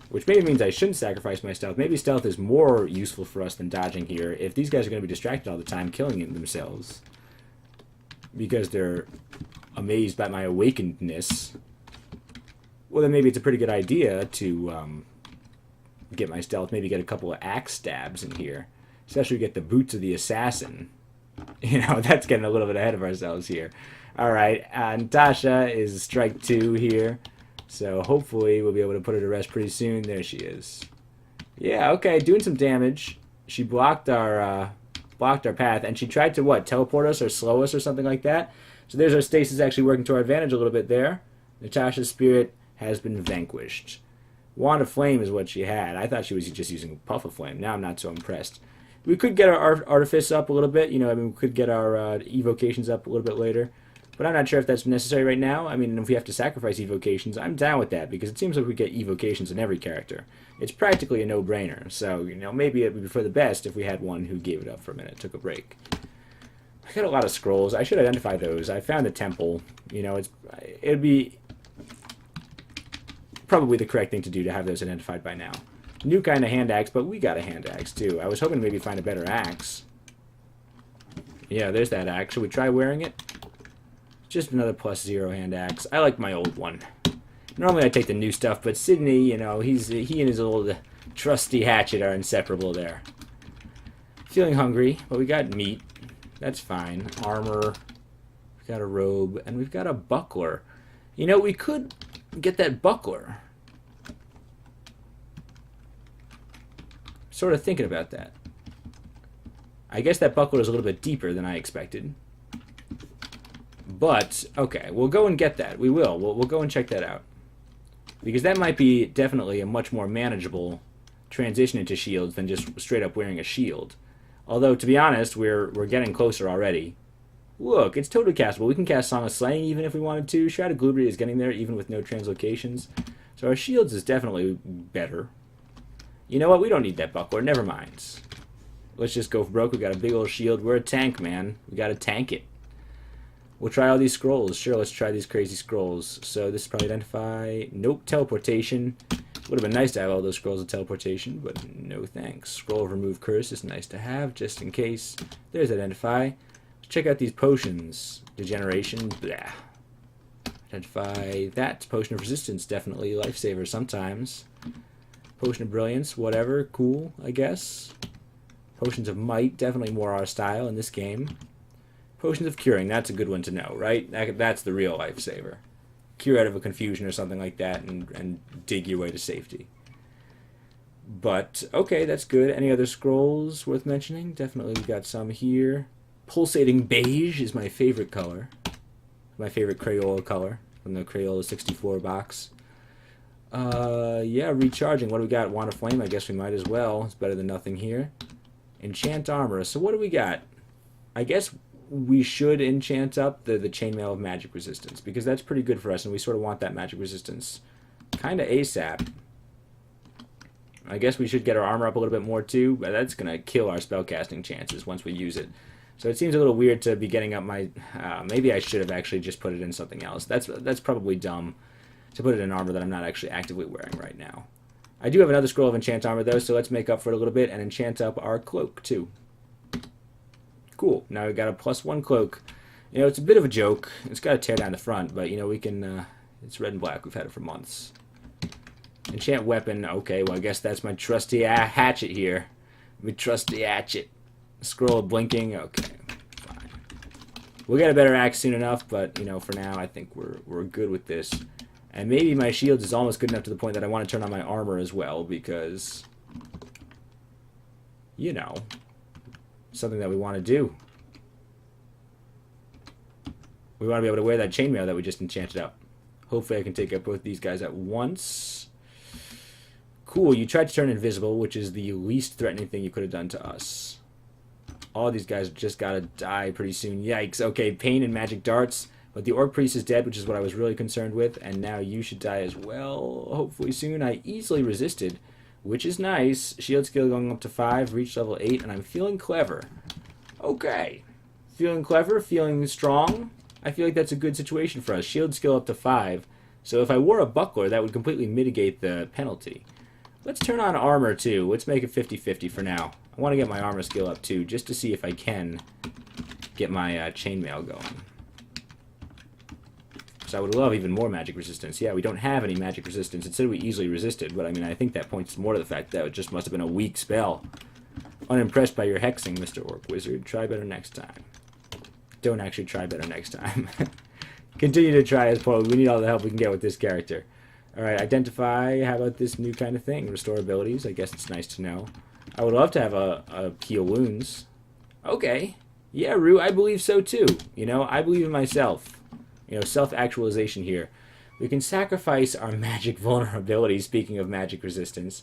Which maybe means I shouldn't sacrifice my stealth. Maybe stealth is more useful for us than dodging here. If these guys are going to be distracted all the time, killing themselves because they're amazed by my awakenedness, well, then maybe it's a pretty good idea to get my stealth. Maybe get a couple of axe stabs in here. Especially get the boots of the assassin. You know, that's getting a little bit ahead of ourselves here. Alright, Natasha is strike 2 here. So hopefully we'll be able to put her to rest pretty soon. There she is. Yeah, okay, doing some damage. She blocked our path, and she tried to, what, teleport us or slow us or something like that? So there's our stasis actually working to our advantage a little bit there. Natasha's spirit has been vanquished. Wand of Flame is what she had. I thought she was just using Puff of Flame. Now I'm not so impressed. We could get our Artifice up a little bit. You know, I mean, we could get our Evocations up a little bit later. But I'm not sure if that's necessary right now. I mean, if we have to sacrifice Evocations, I'm down with that, because it seems like we get Evocations in every character. It's practically a no-brainer. So, you know, maybe it would be for the best if we had one who gave it up for a minute, took a break. I got a lot of scrolls. I should identify those. I found the temple. You know, it'd be probably the correct thing to do to have those identified by now. New kind of hand axe, but we got a hand axe too. I was hoping to maybe find a better axe. Yeah, there's that axe. Should we try wearing it? Just another +0 hand axe. I like my old one. Normally I take the new stuff, but Sydney, you know, he and his old trusty hatchet are inseparable there. Feeling hungry, but we got meat. That's fine. Armor. We've got a robe, and we've got a buckler. You know, we could get that buckler. Sort of thinking about that. I guess that buckler is a little bit deeper than I expected. But, okay, we'll go and get that. We will. We'll go and check that out. Because that might be definitely a much more manageable transition into shields than just straight up wearing a shield. Although, to be honest, we're getting closer already. Look, it's totally castable. We can cast Song of Slaying even if we wanted to. Shroud of Gloomy is getting there even with no translocations. So our shields is definitely better. You know what? We don't need that buckler. Never mind. Let's just go for broke. We got a big old shield. We're a tank, man. We got to tank it. We'll try all these scrolls. Sure, let's try these crazy scrolls. So this is probably identify. Nope, teleportation. Would have been nice to have all those scrolls of teleportation, but no thanks. Scroll of remove curse is nice to have, just in case. There's identify. Let's check out these potions. Degeneration, blah. Identify that. Potion of resistance, definitely lifesaver sometimes. Potion of brilliance, whatever, cool, I guess. Potions of might, definitely more our style in this game. Potions of curing, that's a good one to know, right? That's the real lifesaver. Cure out of a confusion or something like that and dig your way to safety. But, okay, that's good. Any other scrolls worth mentioning? Definitely we got some here. Pulsating beige is my favorite color. My favorite Crayola color from the Crayola 64 box. Yeah, recharging. What do we got? Wand of Flame, I guess we might as well. It's better than nothing here. Enchant armor. So what do we got? I guess we should enchant up the Chainmail of Magic Resistance, because that's pretty good for us, and we sort of want that Magic Resistance kind of ASAP. I guess we should get our armor up a little bit more too, but that's going to kill our spellcasting chances once we use it. So it seems a little weird to be getting up my... maybe I should have actually just put it in something else. That's probably dumb to put it in armor that I'm not actually actively wearing right now. I do have another scroll of enchant armor though, so let's make up for it a little bit and enchant up our cloak too. Cool. Now we've got a +1 cloak. You know, it's a bit of a joke. It's got to tear down the front, but, you know, we can... it's red and black. We've had it for months. Enchant weapon. Okay, well, I guess that's my trusty hatchet here. My trusty hatchet. Scroll of blinking. Okay, fine. We'll get a better axe soon enough, but, you know, for now, I think we're good with this. And maybe my shields is almost good enough to the point that I want to turn on my armor as well, because... you know... something that we want to do. We want to be able to wear that chainmail that we just enchanted up. Hopefully I can take out both these guys at once. Cool, you tried to turn invisible, which is the least threatening thing you could have done to us. All these guys just gotta die pretty soon. Yikes. Okay, pain and magic darts. But the Orc Priest is dead, which is what I was really concerned with. And now you should die as well. Hopefully soon. I easily resisted, which is nice. Shield skill going up to 5, reach level 8, and I'm feeling clever. Okay. Feeling clever, feeling strong. I feel like that's a good situation for us. Shield skill up to 5. So if I wore a buckler, that would completely mitigate the penalty. Let's turn on armor, too. Let's make it 50-50 for now. I want to get my armor skill up, too, just to see if I can get my chainmail going. So I would love even more magic resistance. Yeah, we don't have any magic resistance. It said we easily resisted, but I mean, I think that points more to the fact that it just must have been a weak spell. Unimpressed by your hexing, Mr. Orc Wizard. Try better next time. Don't actually try better next time. Continue to try as poorly. We need all the help we can get with this character. Alright, identify. How about this new kind of thing? Restore abilities. I guess it's nice to know. I would love to have a heal wounds. Okay. Yeah, Rue, I believe so too. You know, I believe in myself. You know, self-actualization here. We can sacrifice our magic vulnerability, speaking of magic resistance.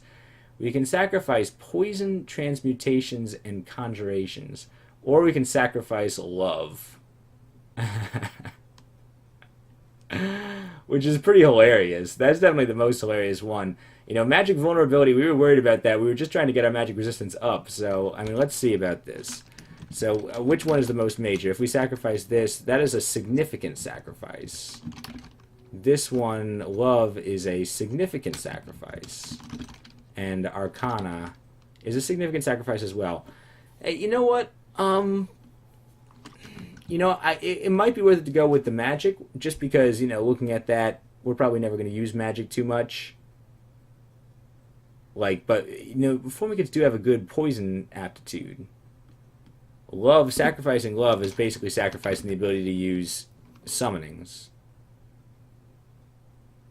We can sacrifice poison, transmutations, and conjurations. Or we can sacrifice love. Which is pretty hilarious. That's definitely the most hilarious one. You know, magic vulnerability, we were worried about that. We were just trying to get our magic resistance up. So, I mean, let's see about this. So, which one is the most major? If we sacrifice this, that is a significant sacrifice. This one, love, is a significant sacrifice. And Arcana is a significant sacrifice as well. Hey, you know what? You know, it might be worth it to go with the magic, just because, you know, looking at that, we're probably never going to use magic too much. Like, but, you know, Formicants do have a good poison aptitude. Love, sacrificing love is basically sacrificing the ability to use summonings.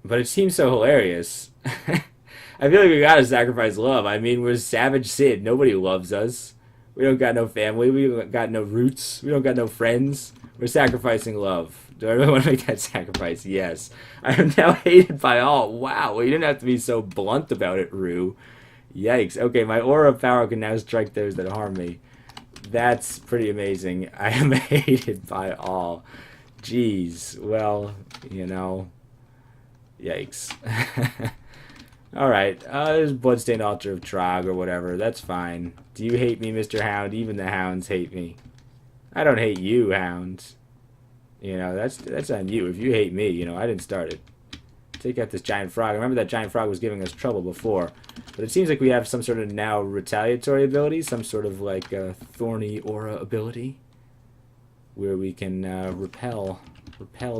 But it seems so hilarious. I feel like we gotta sacrifice love. I mean, we're Savage Sid. Nobody loves us. We don't got no family. We don't got no roots. We don't got no friends. We're sacrificing love. Do I really want to make that sacrifice? Yes. I am now hated by all. Wow, well, you didn't have to be so blunt about it, Rue. Yikes. Okay, my aura of power can now strike those that harm me. That's pretty amazing. I am hated by all. Jeez. Well, you know. Yikes. Alright. There's Bloodstained Altar of Trog or whatever. That's fine. Do you hate me, Mr. Hound? Even the hounds hate me. I don't hate you, hounds. You know, that's on you. If you hate me, you know, I didn't start it. Take out this giant frog. I remember that giant frog was giving us trouble before. But it seems like we have some sort of now retaliatory ability. Some sort of like thorny aura ability. Where we can repel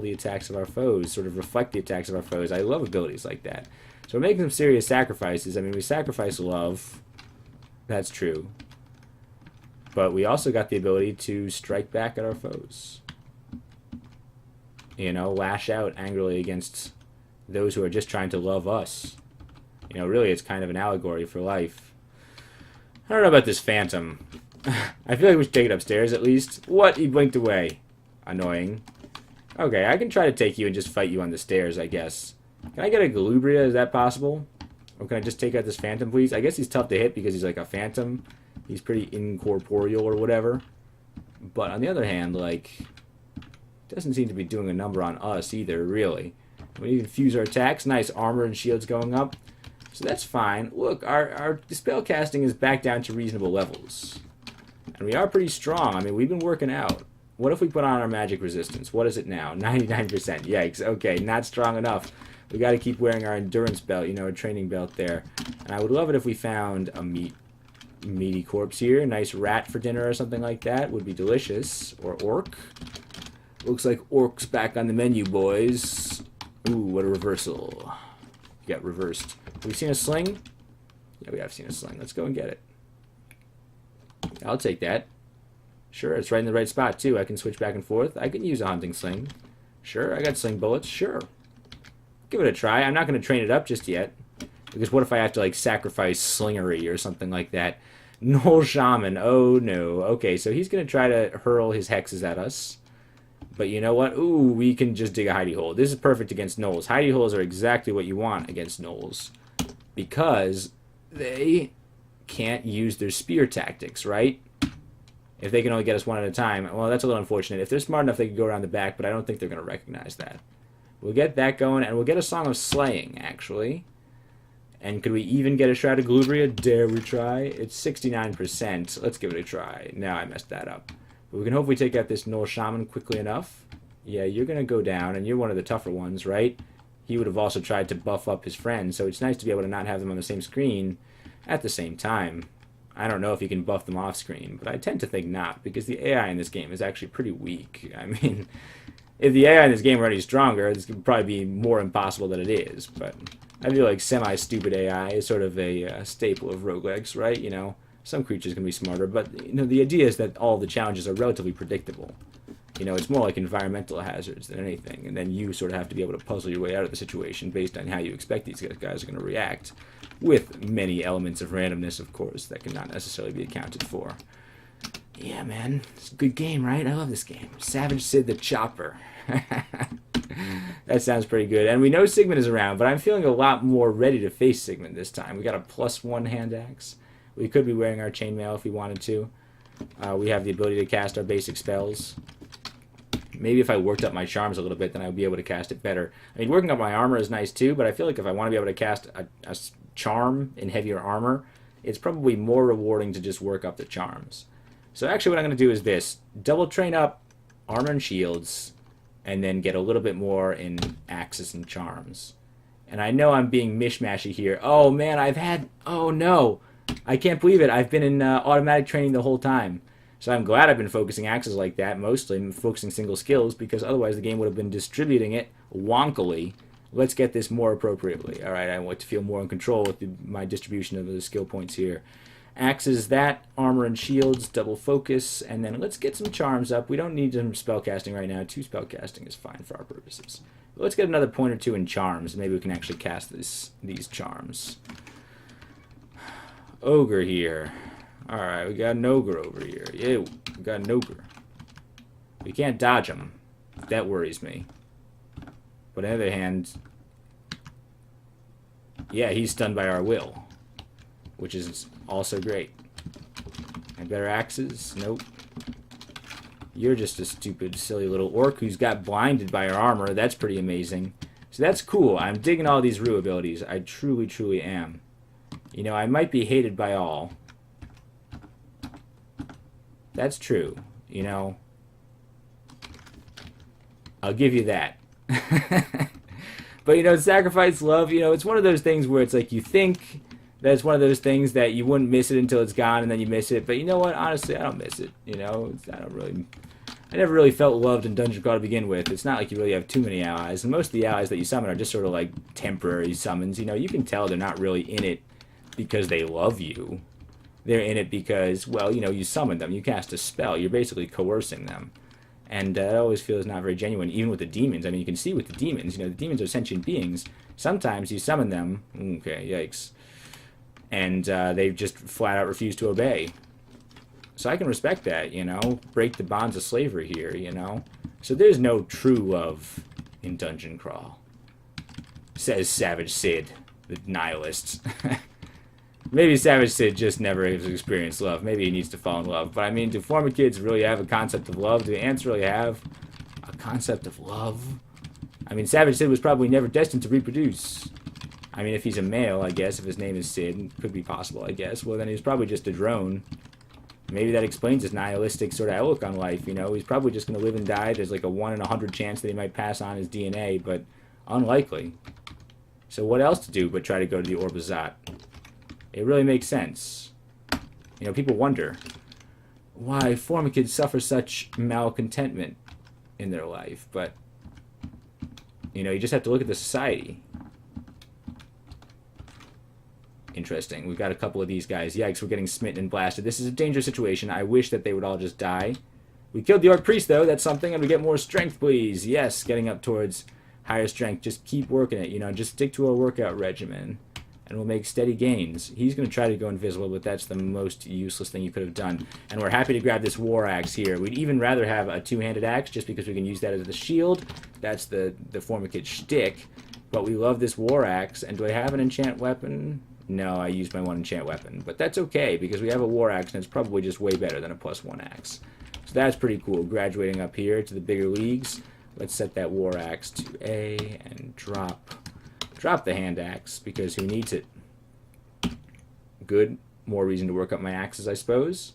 the attacks of our foes. Sort of reflect the attacks of our foes. I love abilities like that. So we're making some serious sacrifices. I mean, we sacrifice love. That's true. But we also got the ability to strike back at our foes. You know, lash out angrily against those who are just trying to love us. You know, really, it's kind of an allegory for life. I don't know about this phantom. I feel like we should take it upstairs at least. What? He blinked away. Annoying. Okay, I can try to take you and just fight you on the stairs, I guess. Can I get a Galubria? Is that possible? Or can I just take out this phantom, please? I guess he's tough to hit because he's like a phantom. He's pretty incorporeal or whatever. But on the other hand, like, doesn't seem to be doing a number on us either, really. We can fuse our attacks. Nice armor and shields going up. So that's fine. Look, our spell casting is back down to reasonable levels. And we are pretty strong. I mean, we've been working out. What if we put on our magic resistance? What is it now? 99%. Yikes. Okay, not strong enough. We got to keep wearing our endurance belt, you know, a training belt there. And I would love it if we found a meaty corpse here. A nice rat for dinner or something like that would be delicious. Or orc. Looks like orc's back on the menu, boys. Ooh, what a reversal. You got reversed. Have we seen a sling? Yeah, we have seen a sling. Let's go and get it. I'll take that. Sure, it's right in the right spot, too. I can switch back and forth. I can use a hunting sling. Sure, I got sling bullets. Sure. Give it a try. I'm not going to train it up just yet. Because what if I have to, like, sacrifice slingery or something like that? Gnoll Shaman. Oh, no. Okay, so he's going to try to hurl his hexes at us. But you know what? Ooh, we can just dig a hidey hole. This is perfect against gnolls. Hidey holes are exactly what you want against gnolls. Because they can't use their spear tactics, right? If they can only get us one at a time. Well, that's a little unfortunate. If they're smart enough, they could go around the back, but I don't think they're going to recognize that. We'll get that going, and we'll get a Song of Slaying, actually. And could we even get a Shrouded Galubria? Dare we try? It's 69%. Let's give it a try. No, I messed that up. But we can hopefully take out this Gnoll Shaman quickly enough. Yeah, you're going to go down, and you're one of the tougher ones, right? He would have also tried to buff up his friends, so it's nice to be able to not have them on the same screen at the same time. I don't know if you can buff them off screen, but I tend to think not, because the AI in this game is actually pretty weak. I mean, if the AI in this game were any stronger, this could probably be more impossible than it is, but I feel like semi-stupid AI is sort of a staple of roguelikes, right? You know, some creatures can be smarter, but you know, the idea is that all the challenges are relatively predictable. You know, it's more like environmental hazards than anything, and then you sort of have to be able to puzzle your way out of the situation based on how you expect these guys are going to react, with many elements of randomness, of course, that cannot necessarily be accounted for. Yeah, man, it's a good game, right? I love this game. Savage Sid the Chopper. That sounds pretty good. And we know Sigmund is around, but I'm feeling a lot more ready to face Sigmund this time. We got a +1 hand axe. We could be wearing our chainmail if we wanted to. We have the ability to cast our basic spells. Maybe if I worked up my charms a little bit, then I would be able to cast it better. I mean, working up my armor is nice too, but I feel like if I want to be able to cast a charm in heavier armor, it's probably more rewarding to just work up the charms. So actually what I'm going to do is this. Double train up armor and shields, and then get a little bit more in axes and charms. And I know I'm being mishmashy here. Oh man, oh no. I can't believe it. I've been in automatic training the whole time. So I'm glad I've been focusing axes like that, mostly. I'm focusing single skills, because otherwise the game would have been distributing it wonkily. Let's get this more appropriately. Alright, I want to feel more in control with my distribution of the skill points here. Axes, that, armor and shields, double focus, and then let's get some charms up. We don't need some spellcasting right now. 2 spellcasting is fine for our purposes. But let's get another point or 2 in charms. Maybe we can actually cast these charms. Ogre here. Alright, we got an ogre over here. Yeah, we got an ogre. We can't dodge him. That worries me. But on the other hand, yeah, he's stunned by our will, which is also great. Better axes? Nope. You're just a stupid, silly little orc who's got blinded by our armor. That's pretty amazing. So that's cool. I'm digging all these Rue abilities. I truly, truly am. You know, I might be hated by all. That's true. You know, I'll give you that. But, you know, sacrifice love, you know, it's one of those things where it's like you think that it's one of those things that you wouldn't miss it until it's gone and then you miss it. But you know what? Honestly, I don't miss it. You know, I never really felt loved in Dungeon Crawl to begin with. It's not like you really have too many allies. And most of the allies that you summon are just sort of like temporary summons. You know, you can tell they're not really in it because they love you. They're in it because, well, you know, you summon them. You cast a spell. You're basically coercing them. And it always feels not very genuine, even with the demons. I mean, you can see with the demons, you know, the demons are sentient beings. Sometimes you summon them, okay, yikes, and they just flat out refuse to obey. So I can respect that, you know, break the bonds of slavery here, you know. So there's no true love in Dungeon Crawl, says Savage Sid, the nihilist. Maybe Savage Sid just never has experienced love. Maybe he needs to fall in love. But I mean, do former kids really have a concept of love? Do ants really have a concept of love? I mean, Savage Sid was probably never destined to reproduce. I mean, if he's a male, I guess, if his name is Sid, could be possible, I guess. Well, then he's probably just a drone. Maybe that explains his nihilistic sort of outlook on life, you know? He's probably just going to live and die. There's like a 1 in 100 chance that he might pass on his DNA, but unlikely. So what else to do but try to go to the Orbazat? It really makes sense. You know, people wonder why former kids suffer such malcontentment in their life, but, you know, you just have to look at the society. Interesting. We've got a couple of these guys. Yikes, we're getting smitten and blasted. This is a dangerous situation. I wish that they would all just die. We killed the Orc Priest, though. That's something. And we get more strength, please. Yes, getting up towards higher strength. Just keep working it. You know, just stick to a workout regimen. And we'll make steady gains. He's going to try to go invisible, but that's the most useless thing you could have done. And we're happy to grab this war axe here. We'd even rather have a two-handed axe, just because we can use that as the shield. That's the former kid shtick. But we love this war axe. And do I have an enchant weapon? No, I used my one enchant weapon. But that's okay, because we have a war axe, and it's probably just way better than a +1 axe. So that's pretty cool. Graduating up here to the bigger leagues. Let's set that war axe to A and drop the hand axe, because who needs it? Good. More reason to work up my axes, I suppose.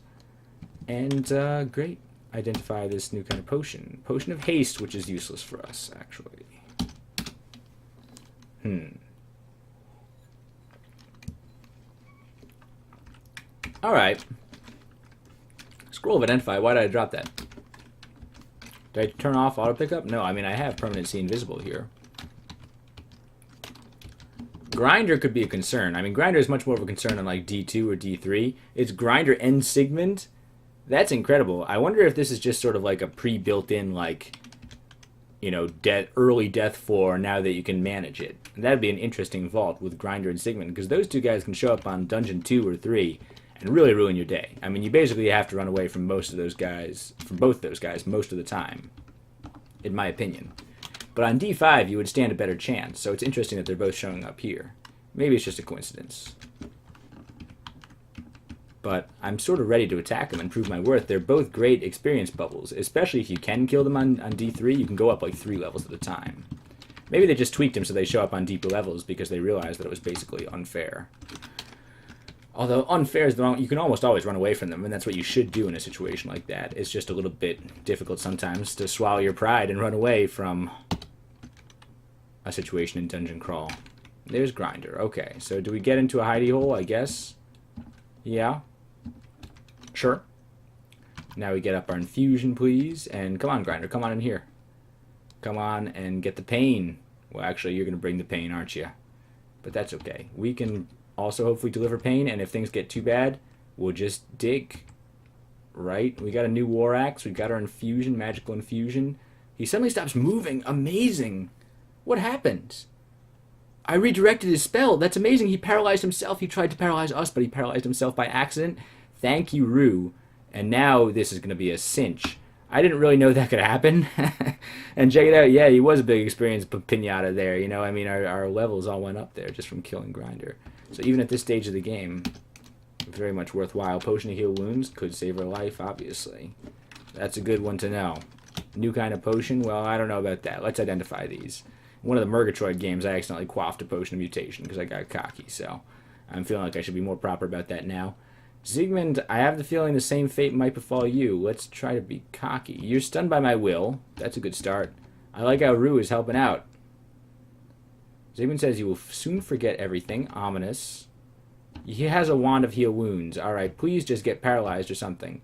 And, great. Identify this new kind of potion. Potion of haste, which is useless for us, actually. Alright. Scroll of Identify. Why did I drop that? Did I turn off auto pickup? No, I mean, I have permanent see invisible here. Grinder could be a concern. I mean, Grinder is much more of a concern on like D2 or D3. It's Grinder and Sigmund. That's incredible. I wonder if this is just sort of like a pre-built-in, like, you know, early death floor now that you can manage it. And that'd be an interesting vault with Grinder and Sigmund, because those two guys can show up on Dungeon 2 or 3 and really ruin your day. I mean, you basically have to run away from most of those guys, from both those guys, most of the time, in my opinion. But on D5, you would stand a better chance, so it's interesting that they're both showing up here. Maybe it's just a coincidence. But I'm sort of ready to attack them and prove my worth. They're both great experience bubbles, especially if you can kill them on D3, you can go up like 3 levels at a time. Maybe they just tweaked them so they show up on deeper levels because they realized that it was basically unfair. Although unfair is the wrong, you can almost always run away from them, and that's what you should do in a situation like that. It's just a little bit difficult sometimes to swallow your pride and run away from a situation in Dungeon Crawl. There's Grinder. Okay, so do we get into a hidey hole, I guess? Yeah. Sure. Now we get up our infusion, please. And come on, Grinder, come on in here. Come on and get the pain. Well, actually, you're going to bring the pain, aren't you? But that's okay. We can also hopefully deliver pain, and if things get too bad, we'll just dig. Right? We got a new war axe. We got our infusion, magical infusion. He suddenly stops moving. Amazing. What happened? I redirected his spell. That's amazing. He paralyzed himself. He tried to paralyze us, but he paralyzed himself by accident. Thank you, Rue. And now this is going to be a cinch. I didn't really know that could happen. And check it out. Yeah, he was a big experience pinata there. You know, I mean, our levels all went up there just from killing Grinder. So even at this stage of the game, Very much worthwhile. Potion to heal wounds could save her life, obviously. That's a good one to know. New kind of potion? Well, I don't know about that. Let's identify these. In one of the Murgatroyd games, I accidentally quaffed a potion of mutation because I got cocky, so I'm feeling like I should be more proper about that now. Siegmund, I have the feeling the same fate might befall you. Let's try to be cocky. You're stunned by my will. That's a good start. I like how Rue is helping out. Siegmund says you will soon forget everything. Ominous. He has a wand of heal wounds. Alright, please just get paralyzed or something.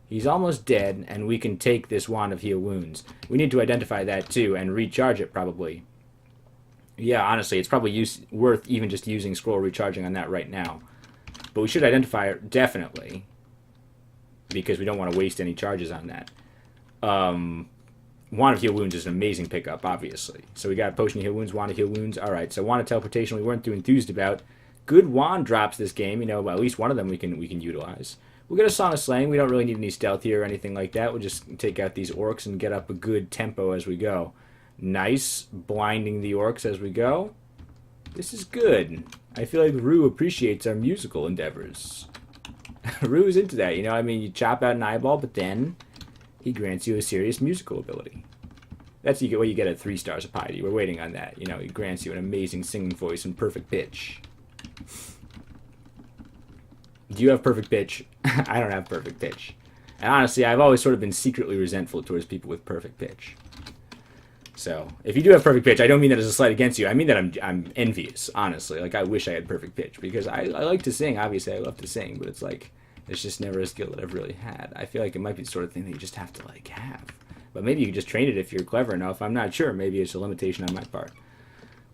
He's almost dead, and we can take this wand of heal wounds. We need to identify that, too, and recharge it, probably. Yeah, honestly, it's probably worth even just using scroll recharging on that right now. But we should identify it, definitely. Because we don't want to waste any charges on that. Wand of Heal Wounds is an amazing pickup, obviously. So we got Potion of Heal Wounds, Wand of Heal Wounds. Alright, so Wand of Teleportation we weren't too enthused about. Good wand drops this game, you know, at least one of them we can utilize. We'll get a Song of Slaying. We don't really need any stealth here or anything like that. We'll just take out these orcs and get up a good tempo as we go. Nice. Blinding the orcs as we go. This is good. I feel like Rue appreciates our musical endeavors. Rue is into that, you know. I mean, you chop out an eyeball, but then he grants you a serious musical ability. That's what you get at 3 stars of piety. We're waiting on that. You know, he grants you an amazing singing voice and perfect pitch. Do you have perfect pitch? I don't have perfect pitch. And honestly, I've always sort of been secretly resentful towards people with perfect pitch. So, if you do have perfect pitch, I don't mean that as a slight against you. I mean that I'm envious, honestly. Like, I wish I had perfect pitch. Because I like to sing. Obviously, I love to sing. But it's like, it's just never a skill that I've really had. I feel like it might be the sort of thing that you just have to, like, have. But maybe you can just train it if you're clever enough. I'm not sure. Maybe it's a limitation on my part.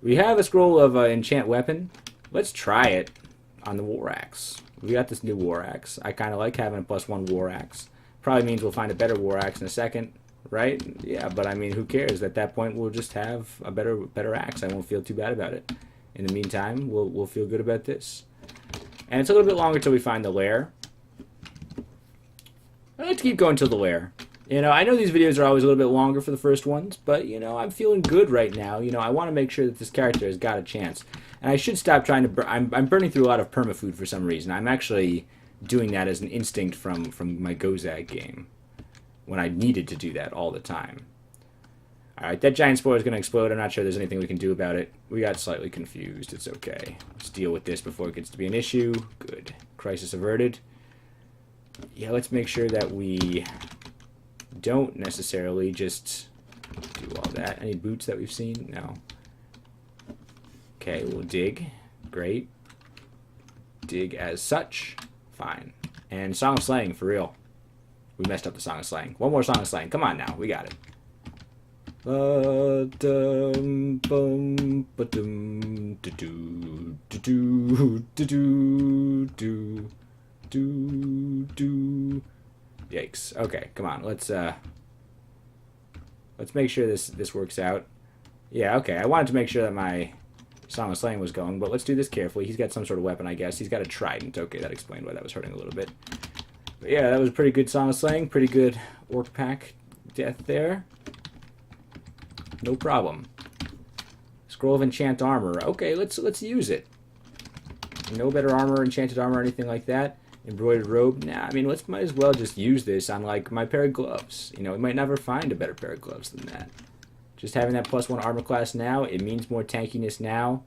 We have a scroll of enchant weapon. Let's try it on the war axe. We got this new war axe. I kind of like having a +1 war axe. Probably means we'll find a better war axe in a second. Right? Yeah, but I mean, who cares? At that point, we'll just have a better axe. I won't feel too bad about it. In the meantime, we'll feel good about this. And it's a little bit longer till we find the lair. I like to keep going till the lair. You know, I know these videos are always a little bit longer for the first ones, but, you know, I'm feeling good right now. You know, I want to make sure that this character has got a chance. And I should stop trying to... I'm burning through a lot of permafood for some reason. I'm actually doing that as an instinct from my Gozag game, when I needed to do that all the time. Alright, that giant spore is going to explode. I'm not sure there's anything we can do about it. We got slightly confused. It's okay. Let's deal with this before it gets to be an issue. Good. Crisis averted. Yeah, let's make sure that we don't necessarily just do all that. Any boots that we've seen? No. Okay, we'll dig. Great. Dig as such. Fine. And Song of Slaying, for real. We messed up the Song of Slaying. One more Song of Slaying. Come on now. We got it. Yikes. Okay, come on. Let's make sure this works out. Yeah, okay. I wanted to make sure that my Song of Slaying was going, but let's do this carefully. He's got some sort of weapon, I guess. He's got a trident. Okay, that explained why that was hurting a little bit. But yeah, that was a pretty good Song of Slaying. Pretty good orc pack death there. No problem. Scroll of Enchant Armor. Okay, let's use it. No better armor, enchanted armor, or anything like that. Embroidered robe. Nah, I mean, might as well just use this on, like, my pair of gloves. You know, we might never find a better pair of gloves than that. Just having that +1 armor class now, it means more tankiness now.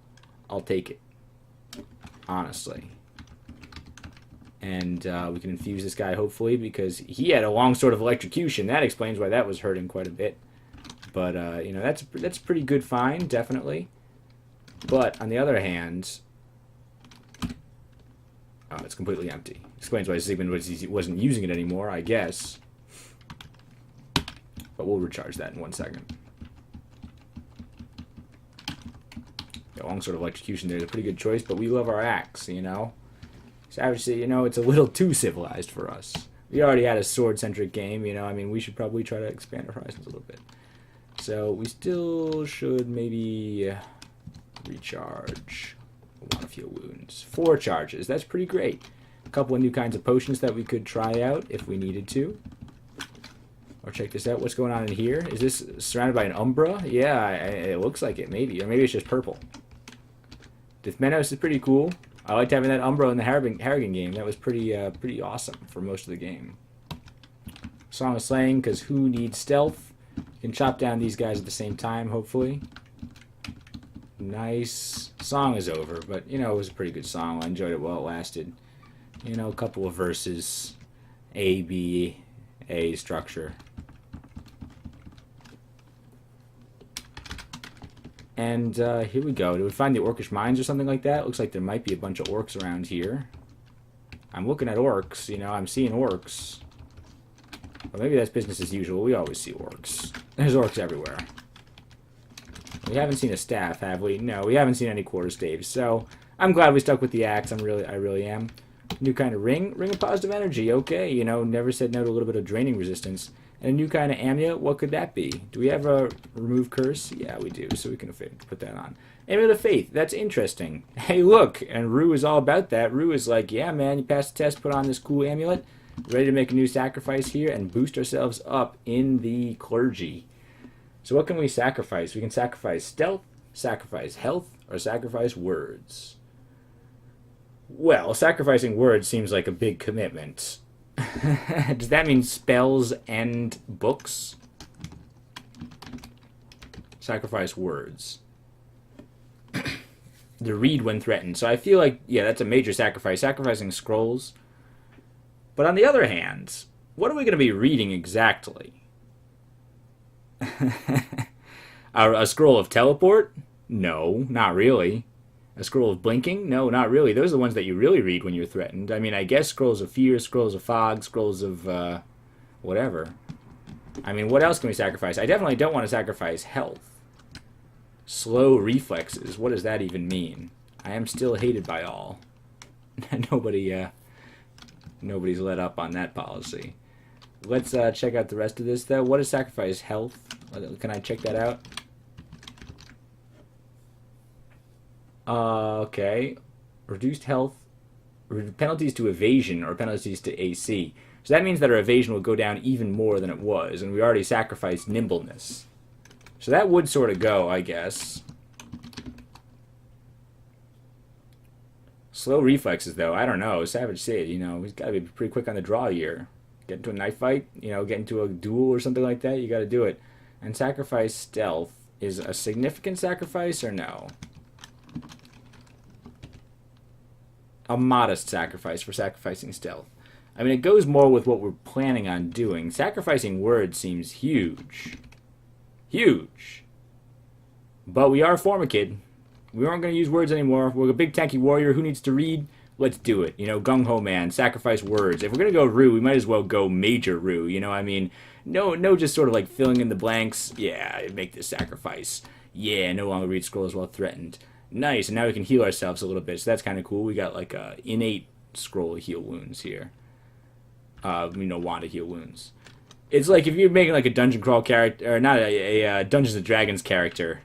I'll take it. Honestly. And we can infuse this guy, hopefully, because he had a long sword of electrocution. That explains why that was hurting quite a bit. But, you know, that's a pretty good find, definitely. But, on the other hand... Oh, it's completely empty. Explains why Siegmund wasn't using it anymore, I guess. But we'll recharge that in 1 second. The long sword of electrocution there is a pretty good choice, but we love our axe, you know? Savage, you know, it's a little too civilized for us. We already had a sword-centric game, you know? I mean, we should probably try to expand our horizons a little bit. So, we still should maybe recharge a lot of heal wounds. 4 charges. That's pretty great. A couple of new kinds of potions that we could try out if we needed to. Or check this out. What's going on in here? Is this surrounded by an Umbra? Yeah, it looks like it, maybe. Or maybe it's just purple. Dithmenos is pretty cool. I liked having that Umbro in the Harrigan game. That was pretty awesome for most of the game. Song of Slaying, because who needs stealth? You can chop down these guys at the same time, hopefully. Nice. Song is over, but, you know, it was a pretty good song. I enjoyed it while it lasted. You know, a couple of verses. A, B, A structure. And here we go. Did we find the Orcish Mines or something like that? Looks like there might be a bunch of orcs around here. I'm looking at orcs, you know, I'm seeing orcs. Well, maybe that's business as usual. We always see orcs. There's orcs everywhere. We haven't seen a staff, have we? No, we haven't seen any quarterstaves. So I'm glad we stuck with the axe. I really am. New kind of ring of positive energy. Okay, you know, never said no to a little bit of draining resistance. And a new kind of amulet. What could that be? Do we have a remove curse? Yeah, we do. So we can put that on. Amulet of faith. That's interesting. Hey, look, and Rue is all about that. Rue is like, yeah, man, you passed the test. Put on this cool amulet. Ready to make a new sacrifice here and boost ourselves up in the clergy. So what can we sacrifice? We can sacrifice stealth, sacrifice health, or sacrifice words. Well, sacrificing words seems like a big commitment. Does that mean spells and books? Sacrifice words. To read when threatened. So I feel like, yeah, that's a major sacrifice. Sacrificing scrolls. But on the other hand, what are we going to be reading exactly? A scroll of teleport? No, not really. A scroll of blinking? No, not really. Those are the ones that you really read when you're threatened. I mean, I guess scrolls of fear, scrolls of fog, scrolls of whatever. I mean, what else can we sacrifice? I definitely don't want to sacrifice health. Slow reflexes. What does that even mean? I am still hated by all. Nobody's let up on that policy. Let's check out the rest of this, though. What is sacrifice? Health? Can I check that out? Okay. Reduced health. Penalties to evasion or penalties to AC. So that means that our evasion will go down even more than it was, and we already sacrificed nimbleness. So that would sort of go, I guess. Slow reflexes, though. I don't know. Savage Sid, you know, he's got to be pretty quick on the draw here. Get into a knife fight, you know, get into a duel or something like that, you got to do it. And sacrifice stealth is a significant sacrifice or no? A modest sacrifice for sacrificing stealth. I mean, it goes more with what we're planning on doing. Sacrificing words seems huge. Huge. But we are Formikid. We aren't going to use words anymore. We're a big tanky warrior. Who needs to read? Let's do it. You know, gung-ho man, sacrifice words. If we're going to go Rue, we might as well go major Rue. You know, I mean, no just sort of like filling in the blanks. Yeah, make this sacrifice. Yeah, no longer read scrolls while threatened. Nice, and now we can heal ourselves a little bit. So that's kind of cool. We got like a innate scroll heal wounds here. You know, wand to heal wounds. It's like if you're making like a dungeon crawl character, or not a Dungeons and Dragons character,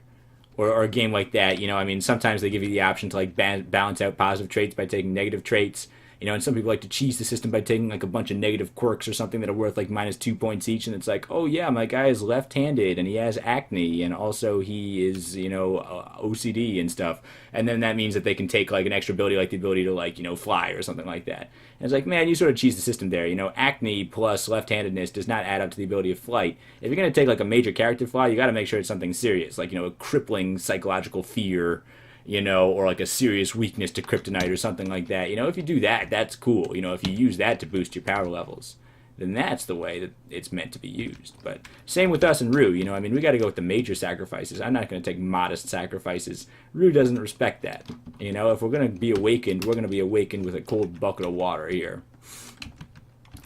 or a game like that, you know, I mean, sometimes they give you the option to like balance out positive traits by taking negative traits, you know, and some people like to cheese the system by taking like a bunch of negative quirks or something that are worth like -2 points each, and it's like, oh yeah, my guy is left-handed and he has acne and also he is, you know, OCD and stuff, and then that means that they can take like an extra ability like the ability to like, you know, fly or something like that. And it's like, man, you sort of cheese the system there, you know, acne plus left-handedness does not add up to the ability of flight. If you're going to take like a major character fly, you got to make sure it's something serious, like, you know, a crippling psychological fear, you know, or like a serious weakness to kryptonite or something like that. You know, if you do that, that's cool. You know, if you use that to boost your power levels, then that's the way that it's meant to be used. But same with us and Rue, you know, I mean, we got to go with the major sacrifices. I'm not going to take modest sacrifices. Rue doesn't respect that. You know, if we're going to be awakened, we're going to be awakened with a cold bucket of water here.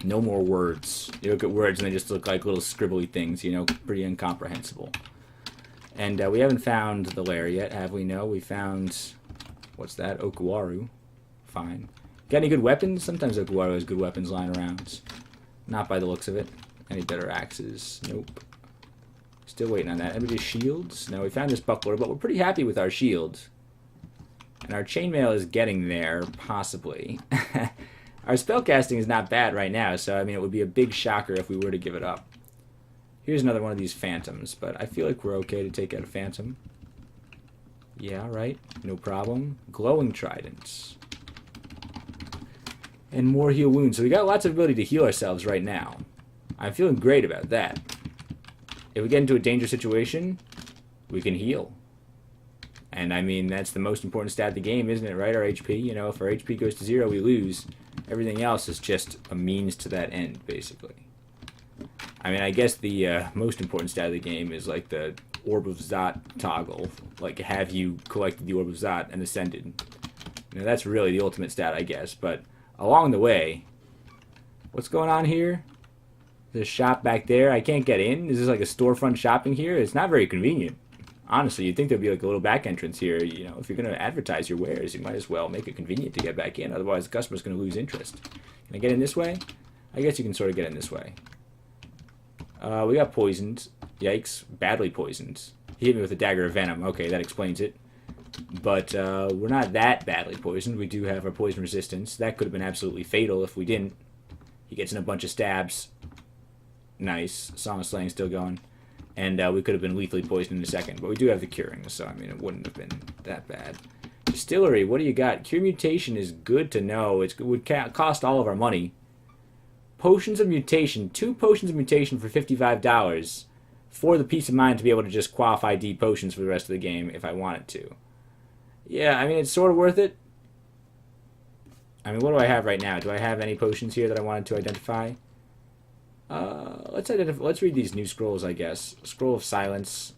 No more words. You look at words and they just look like little scribbly things, you know, pretty incomprehensible. And we haven't found the lair yet, have we? No, we found, what's that? Okuwaru. Fine. Got any good weapons? Sometimes Okuwaru has good weapons lying around. Not by the looks of it. Any better axes? Nope. Still waiting on that. Anybody shields? No, we found this buckler, but we're pretty happy with our shield. And our chainmail is getting there, possibly. Our spellcasting is not bad right now, so I mean it would be a big shocker if we were to give it up. Here's another one of these phantoms, but I feel like we're okay to take out a phantom. Yeah, right. No problem. Glowing tridents. And more heal wounds. So we got lots of ability to heal ourselves right now. I'm feeling great about that. If we get into a dangerous situation, we can heal. And I mean, that's the most important stat of the game, isn't it, right? Our HP. You know, if our HP goes to 0, we lose. Everything else is just a means to that end, basically. I mean, I guess the most important stat of the game is like the Orb of Zot toggle. Like, have you collected the Orb of Zot and ascended? You know, that's really the ultimate stat, I guess. But along the way, what's going on here? There's a shop back there. I can't get in. Is this like a storefront shopping here? It's not very convenient. Honestly, you'd think there'd be like a little back entrance here. You know, if you're going to advertise your wares, you might as well make it convenient to get back in. Otherwise, the customer's going to lose interest. Can I get in this way? I guess you can sort of get in this way. We got poisoned. Yikes. Badly poisoned. He hit me with a dagger of venom. Okay, that explains it. But we're not that badly poisoned. We do have our poison resistance. That could have been absolutely fatal if we didn't. He gets in a bunch of stabs. Nice. Song of Slaying still going. And we could have been lethally poisoned in a second. But we do have the curing, so I mean, it wouldn't have been that bad. Distillery, what do you got? Cure Mutation is good to know. It would cost all of our money. Potions of Mutation. 2 Potions of Mutation for $55. For the peace of mind to be able to just qualify D potions for the rest of the game if I wanted to. Yeah, I mean, it's sort of worth it. I mean, what do I have right now? Do I have any potions here that I wanted to identify? Let's read these new scrolls, I guess. Scroll of Silence.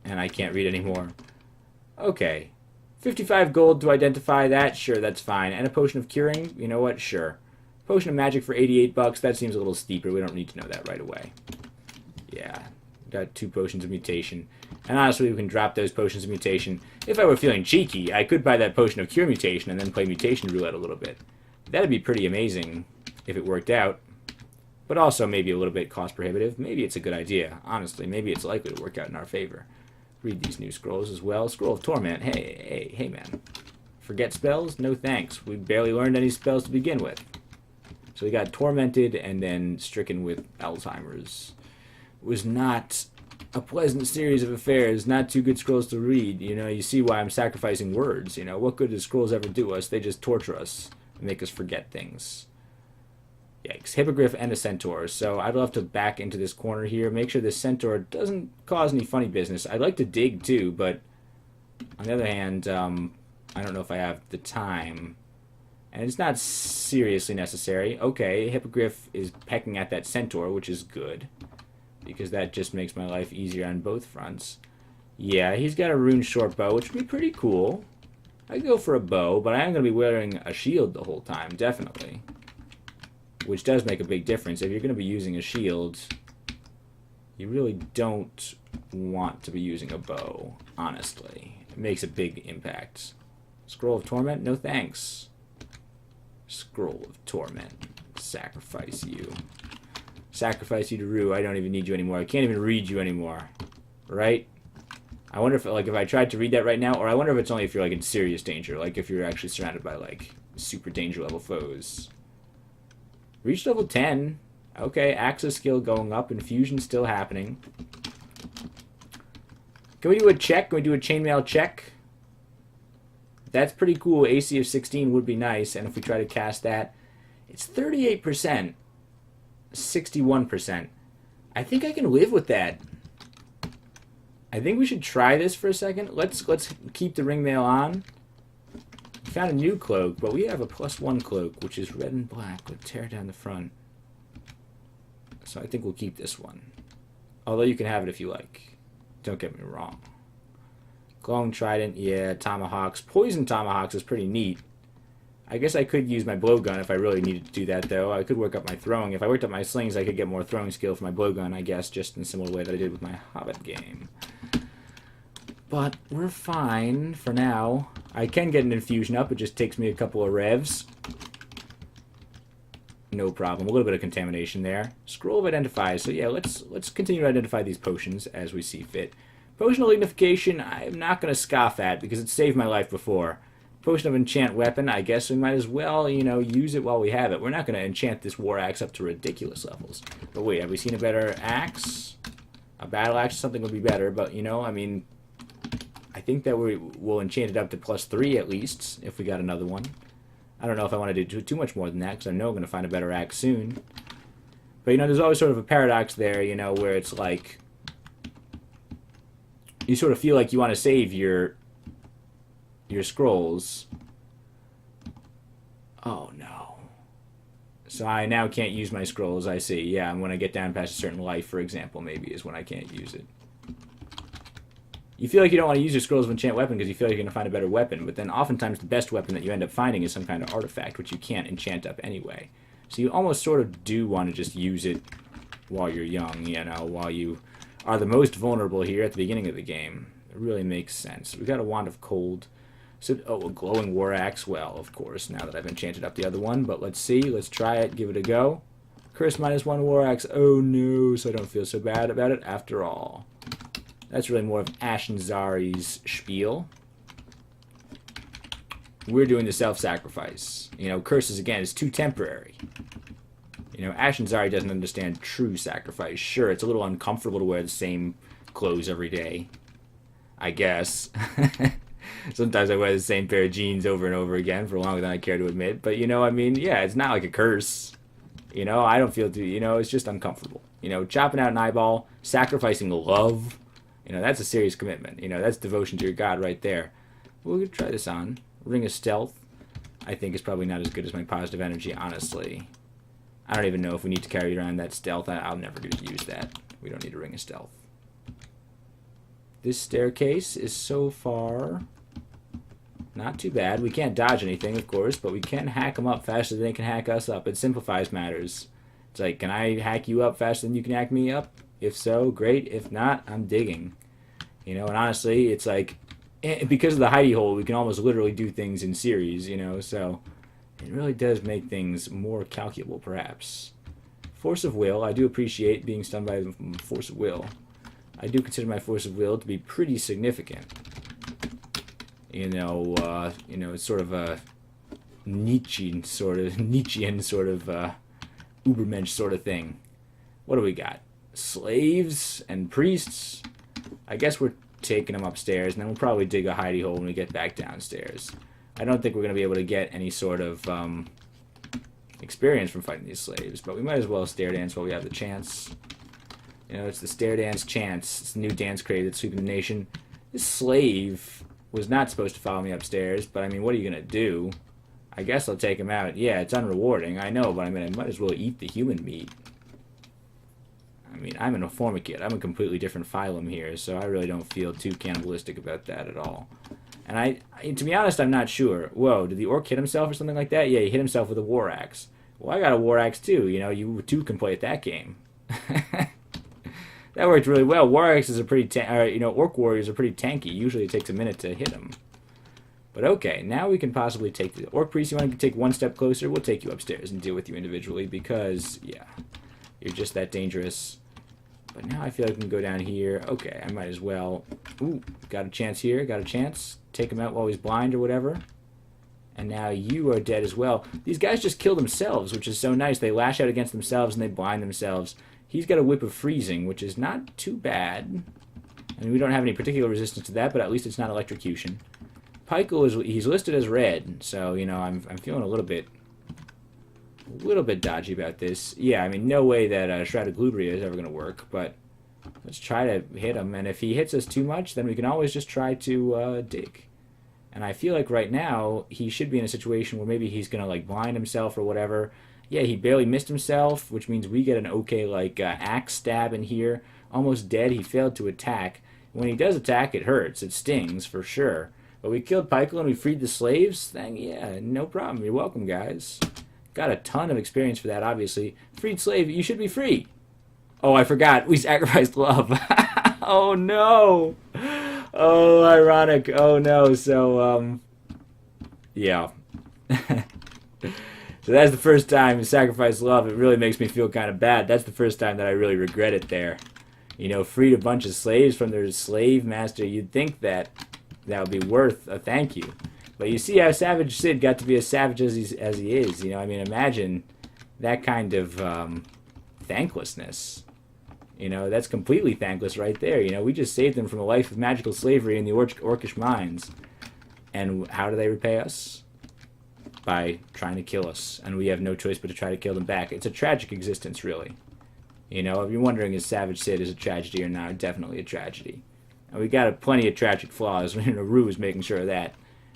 And I can't read anymore. Okay. 55 gold to identify that? Sure, that's fine. And a Potion of Curing? You know what? Sure. Potion of Magic for 88 bucks. That seems a little steeper. We don't need to know that right away. Yeah. Got 2 Potions of Mutation. And honestly, we can drop those Potions of Mutation. If I were feeling cheeky, I could buy that Potion of Cure Mutation and then play Mutation Roulette a little bit. That'd be pretty amazing if it worked out. But also maybe a little bit cost prohibitive. Maybe it's a good idea. Honestly, maybe it's likely to work out in our favor. Read these new scrolls as well. Scroll of Torment. Hey, man. Forget spells? No thanks. We barely learned any spells to begin with. So we got Tormented and then Stricken with Alzheimer's. It was not a pleasant series of affairs. Not too good scrolls to read. You know, you see why I'm sacrificing words. You know, what good do scrolls ever do us? They just torture us and make us forget things. Yikes. Hippogriff and a centaur. So I'd love to back into this corner here. Make sure this centaur doesn't cause any funny business. I'd like to dig too, but on the other hand, I don't know if I have the time. And it's not seriously necessary. Okay, Hippogriff is pecking at that centaur, which is good. Because that just makes my life easier on both fronts. Yeah, he's got a rune short bow, which would be pretty cool. I'd go for a bow, but I am going to be wearing a shield the whole time, definitely. Which does make a big difference. If you're going to be using a shield, you really don't want to be using a bow, honestly. It makes a big impact. Scroll of Torment? No thanks. Scroll of Torment. Sacrifice you. Sacrifice you to Rue. I don't even need you anymore. I can't even read you anymore. Right? I wonder if, like, if I tried to read that right now, or I wonder if it's only if you're, like, in serious danger. Like, if you're actually surrounded by, like, super danger level foes. Reached level 10. Okay, Axis skill going up. Infusion still happening. Can we do a check? Can we do a chainmail check? That's pretty cool. AC of 16 would be nice. And if we try to cast that, it's 38%. 61%. I think I can live with that. I think we should try this for a second. Let's keep the ringmail on. Found a new cloak, but we have a +1 cloak, which is red and black with tear down the front. So I think we'll keep this one. Although you can have it if you like. Don't get me wrong. Glowing trident, yeah, tomahawks. Poison tomahawks is pretty neat. I guess I could use my blowgun if I really needed to do that, though. I could work up my throwing. If I worked up my slings, I could get more throwing skill for my blowgun, I guess, just in a similar way that I did with my Hobbit game. But we're fine for now. I can get an infusion up. It just takes me a couple of revs. No problem. A little bit of contamination there. Scroll of Identify. So yeah, let's continue to identify these potions as we see fit. Potion of Lignification, I'm not going to scoff at because it saved my life before. Potion of Enchant Weapon, I guess we might as well, you know, use it while we have it. We're not going to enchant this war axe up to ridiculous levels. But wait, have we seen a better axe? A battle axe, something would be better, but, you know, I mean, I think that we'll enchant it up to +3 at least, if we got another one. I don't know if I want to do too much more than that, because I know I'm going to find a better axe soon. But, you know, there's always sort of a paradox there, you know, where it's like, you sort of feel like you want to save your scrolls. Oh, no. So I now can't use my scrolls, I see. Yeah, and when I get down past a certain life, for example, maybe, is when I can't use it. You feel like you don't want to use your scrolls of enchant weapon because you feel like you're going to find a better weapon, but then oftentimes the best weapon that you end up finding is some kind of artifact, which you can't enchant up anyway. So you almost sort of do want to just use it while you're young, you know, while you are the most vulnerable here at the beginning of the game. It really makes sense. We got a Wand of Cold. So, oh, a Glowing War Axe. Well, of course, now that I've enchanted up the other one. But let's see. Let's try it. Give it a go. Curse -1 War Axe. Oh, no. So I don't feel so bad about it after all. That's really more of Ashnzari's spiel. We're doing the self-sacrifice. You know, curses, again, is too temporary. You know, Ashnzari doesn't understand true sacrifice. Sure, it's a little uncomfortable to wear the same clothes every day, I guess. Sometimes I wear the same pair of jeans over and over again for longer than I care to admit. But, you know, I mean, yeah, it's not like a curse. You know, I don't feel too, you know, it's just uncomfortable. You know, chopping out an eyeball, sacrificing love, you know, that's a serious commitment. You know, that's devotion to your god right there. We'll try this on. Ring of Stealth, I think, is probably not as good as my positive energy, honestly. I don't even know if we need to carry around that stealth. I'll never use that. We don't need a Ring of Stealth. This staircase is so far not too bad. We can't dodge anything, of course, but we can hack them up faster than they can hack us up. It simplifies matters. It's like, can I hack you up faster than you can hack me up? If so, great. If not, I'm digging. You know, and honestly, it's like, because of the hidey hole, we can almost literally do things in series, you know, so it really does make things more calculable, perhaps. Force of Will, I do appreciate being stunned by the Force of Will. I do consider my Force of Will to be pretty significant. You know, it's sort of a Nietzschean sort of Ubermensch sort of thing. What do we got? Slaves and priests. I guess we're taking them upstairs, and then we'll probably dig a hidey hole when we get back downstairs. I don't think we're going to be able to get any sort of experience from fighting these slaves, but we might as well stair dance while we have the chance. You know, it's the stair dance chance. It's the new dance craze that's sweeping the nation. This slave was not supposed to follow me upstairs, but I mean, what are you going to do? I guess I'll take him out. Yeah, it's unrewarding, I know, but I mean, I might as well eat the human meat. I mean, I'm an Formicid. I'm a completely different phylum here, so I really don't feel too cannibalistic about that at all. And to be honest, I'm not sure. Whoa, did the orc hit himself or something like that? Yeah, he hit himself with a war axe. Well, I got a war axe too. You know, you too can play at that game. That worked really well. War axes are pretty, orc warriors are pretty tanky. Usually it takes a minute to hit them. But okay, now we can possibly take the orc priest. You want to take one step closer? We'll take you upstairs and deal with you individually because, yeah, you're just that dangerous. But now I feel like we can go down here. Okay, I might as well. Ooh, got a chance here. Got a chance. Take him out while he's blind or whatever. And now you are dead as well. These guys just kill themselves, which is so nice. They lash out against themselves and they blind themselves. He's got a whip of freezing, which is not too bad. I mean, we don't have any particular resistance to that, but at least it's not electrocution. Pykel he's listed as red, so you know I'm feeling a little bit dodgy about this. Yeah, I mean, no way that Shrouded Glubria is ever going to work, but let's try to hit him. And if he hits us too much, then we can always just try to dig. And I feel like right now he should be in a situation where maybe he's going to like blind himself or whatever. Yeah, he barely missed himself, which means we get an okay like axe stab in here. Almost dead. He failed to attack. When he does attack, it hurts. It stings for sure. But we killed Pykel and we freed the slaves. Then yeah, no problem. You're welcome, guys. Got a ton of experience for that, obviously. Freed slave, you should be free. Oh, I forgot. We sacrificed love. Oh, no. Oh, ironic. Oh, no. So, yeah. So that's the first time you sacrifice love. It really makes me feel kind of bad. That's the first time that I really regret it there. You know, freed a bunch of slaves from their slave master. You'd think that would be worth a thank you. But you see how Savage Sid got to be as savage as he is. You know, I mean, imagine that kind of thanklessness. You know, that's completely thankless right there. You know, we just saved them from a life of magical slavery in the Orcish mines. And how do they repay us? by trying to kill us, and we have no choice but to try to kill them back. It's a tragic existence, really. You know, if you're wondering if Savage Sid is a tragedy or not, definitely a tragedy. And we got plenty of tragic flaws. Rue is making sure of that.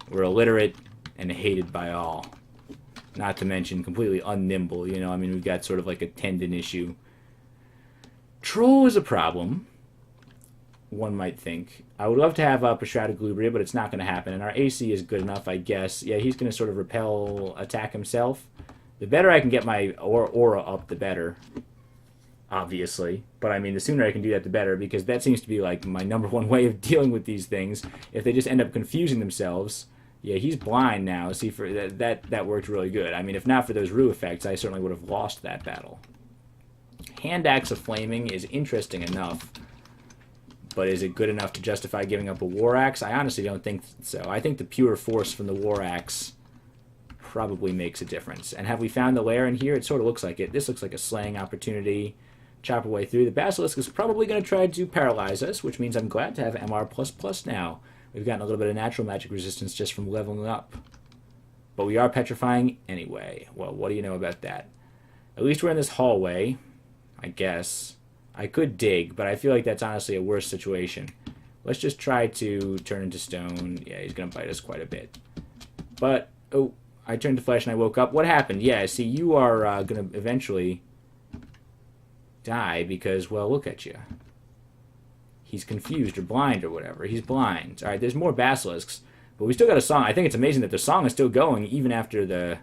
We're illiterate and hated by all. Not to mention completely unnimble, you know. I mean, we've got sort of like a tendon issue. Troll is a problem, one might think. I would love to have Pastrada Glubria, but it's not going to happen. And our AC is good enough, I guess. Yeah, he's going to sort of repel attack himself. The better I can get my aura up, the better. Obviously. But I mean, the sooner I can do that, the better, because that seems to be like my #1 way of dealing with these things. If they just end up confusing themselves. Yeah, he's blind now. See, for that worked really good. I mean, if not for those Rue effects, I certainly would have lost that battle. Hand Axe of Flaming is interesting enough, but is it good enough to justify giving up a War Axe? I honestly don't think so. I think the pure force from the War Axe probably makes a difference. And have we found the lair in here? It sort of looks like it. This looks like a slaying opportunity. Chop our way through. The Basilisk is probably going to try to paralyze us, which means I'm glad to have MR++ now. We've gotten a little bit of natural magic resistance just from leveling up. But we are petrifying anyway. Well, what do you know about that? At least we're in this hallway, I guess. I could dig, but I feel like that's honestly a worse situation. Let's just try to turn into stone. Yeah, he's going to bite us quite a bit. But, oh, I turned to flesh and I woke up. What happened? Yeah, see, you are going to eventually die because, well, look at you. He's confused or blind or whatever. He's blind. All right, there's more basilisks, but we still got a song. I think it's amazing that the song is still going even after the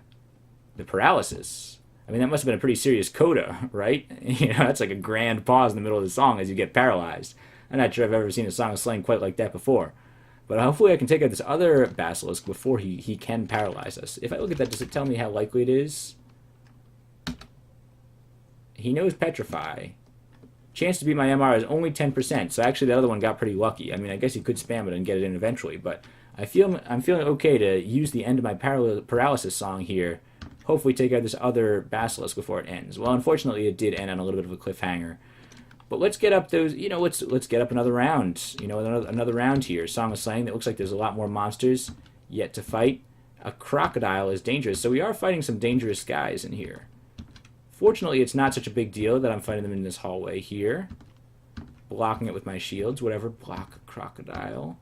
paralysis. I mean, that must have been a pretty serious coda, right? You know, that's like a grand pause in the middle of the song as you get paralyzed. I'm not sure I've ever seen a song of slaying quite like that before. But hopefully I can take out this other basilisk before he can paralyze us. If I look at that, does it tell me how likely it is? He knows Petrify. Chance to beat my MR is only 10%, so actually the other one got pretty lucky. I mean, I guess he could spam it and get it in eventually, but I'm feeling okay to use the end of my paralysis song here. Hopefully take out this other basilisk before it ends. Well, unfortunately, it did end on a little bit of a cliffhanger. But let's get up those, you know, let's get up another round. You know, another round here. Song of Slaying. That looks like there's a lot more monsters yet to fight. A crocodile is dangerous, so we are fighting some dangerous guys in here. Fortunately, it's not such a big deal that I'm fighting them in this hallway here. Blocking it with my shields, whatever. Block a crocodile.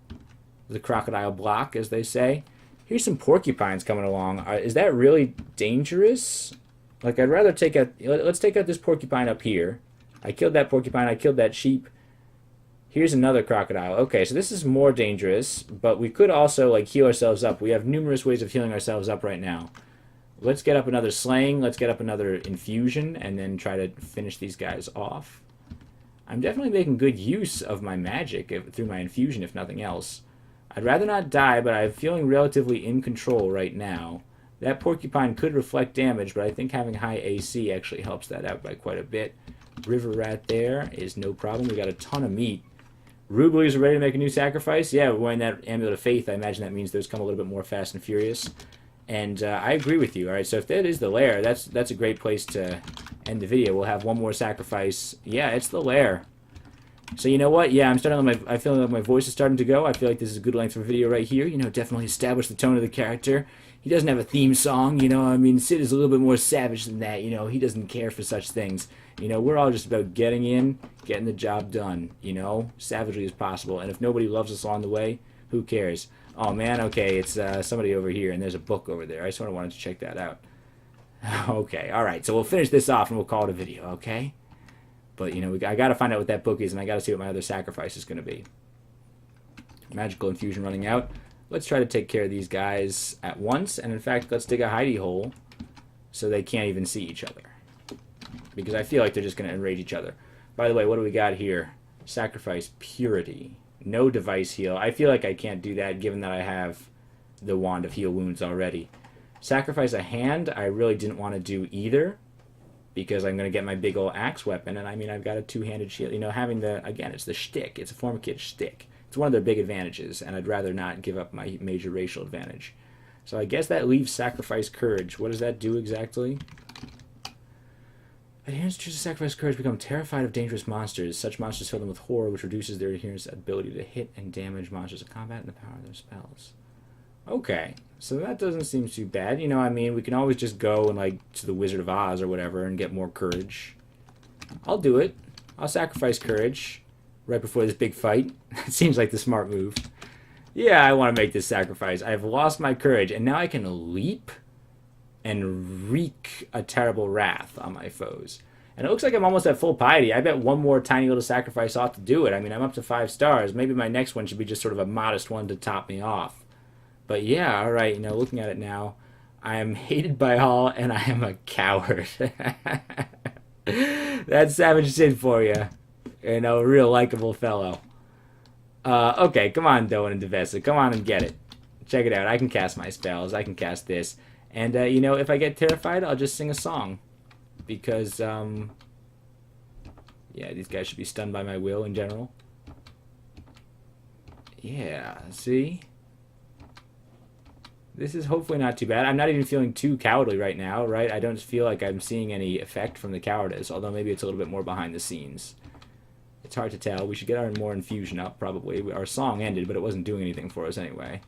The crocodile block, as they say. Here's some porcupines coming along. Is that really dangerous? Like, I'd rather take out... Let's take out this porcupine up here. I killed that porcupine. I killed that sheep. Here's another crocodile. Okay, so this is more dangerous, but we could also, like, heal ourselves up. We have numerous ways of healing ourselves up right now. Let's get up another slaying, let's get up another infusion, and then try to finish these guys off. I'm definitely making good use of my magic through my infusion, if nothing else. I'd rather not die, but I'm feeling relatively in control right now. That porcupine could reflect damage, but I think having high AC actually helps that out by quite a bit. River rat there is no problem. We got a ton of meat. Rue believes we're ready to make a new sacrifice. Yeah, we're wearing that Amulet of Faith. I imagine that means those come a little bit more fast and furious. And I agree with you. All right, so if that is the lair, that's a great place to end the video. We'll have one more sacrifice. Yeah, it's the lair. So you know what? Yeah, I feel like my voice is starting to go. I feel like this is a good length for a video right here. You know, definitely establish the tone of the character. He doesn't have a theme song, you know. I mean, Sid is a little bit more savage than that, you know. He doesn't care for such things. You know, we're all just about getting in, getting the job done, you know, savagely as possible. And if nobody loves us along the way, who cares? Oh, man, okay, it's somebody over here, and there's a book over there. I just wanted to check that out. Okay, all right, so we'll finish this off, and we'll call it a video, okay? But, you know, I got to find out what that book is, and I got to see what my other sacrifice is going to be. Magical infusion running out. Let's try to take care of these guys at once, and in fact, let's dig a hidey hole so they can't even see each other. Because I feel like they're just going to enrage each other. By the way, what do we got here? Sacrifice Purity. No device heal. I feel like I can't do that given that I have the Wand of Heal Wounds already. Sacrifice a hand. I really didn't want to do either because I'm going to get my big old axe weapon, and I mean, I've got a two-handed shield. You know, having the, again, it's the shtick. It's a form kid shtick. It's one of their big advantages, and I'd rather not give up my major racial advantage. So I guess that leaves Sacrifice Courage. What does that do exactly? Adherents choose to sacrifice courage become terrified of dangerous monsters. Such monsters fill them with horror, which reduces their adherents' ability to hit and damage monsters in combat and the power of their spells. Okay, so that doesn't seem too bad. You know, I mean, we can always just go and, like, to the Wizard of Oz or whatever and get more courage. I'll do it. I'll sacrifice courage right before this big fight. It seems like the smart move. Yeah, I want to make this sacrifice. I've lost my courage, and now I can leap and wreak a terrible wrath on my foes. And it looks like I'm almost at full piety. I bet one more tiny little sacrifice ought to do it. I mean, I'm up to 5 stars. Maybe my next one should be just sort of a modest one to top me off. But yeah, all right, you know, looking at it now, I am hated by all, and I am a coward. That's Savage Sid for you. You know, a real likable fellow. Okay, come on, Doan and Devessa. Come on and get it. Check it out. I can cast my spells. I can cast this. And, you know, if I get terrified, I'll just sing a song. Because, yeah, these guys should be stunned by my will in general. Yeah, see? This is hopefully not too bad. I'm not even feeling too cowardly right now, right? I don't feel like I'm seeing any effect from the cowardice, although maybe it's a little bit more behind the scenes. It's hard to tell. We should get our more infusion up, probably. Our song ended, but it wasn't doing anything for us anyway.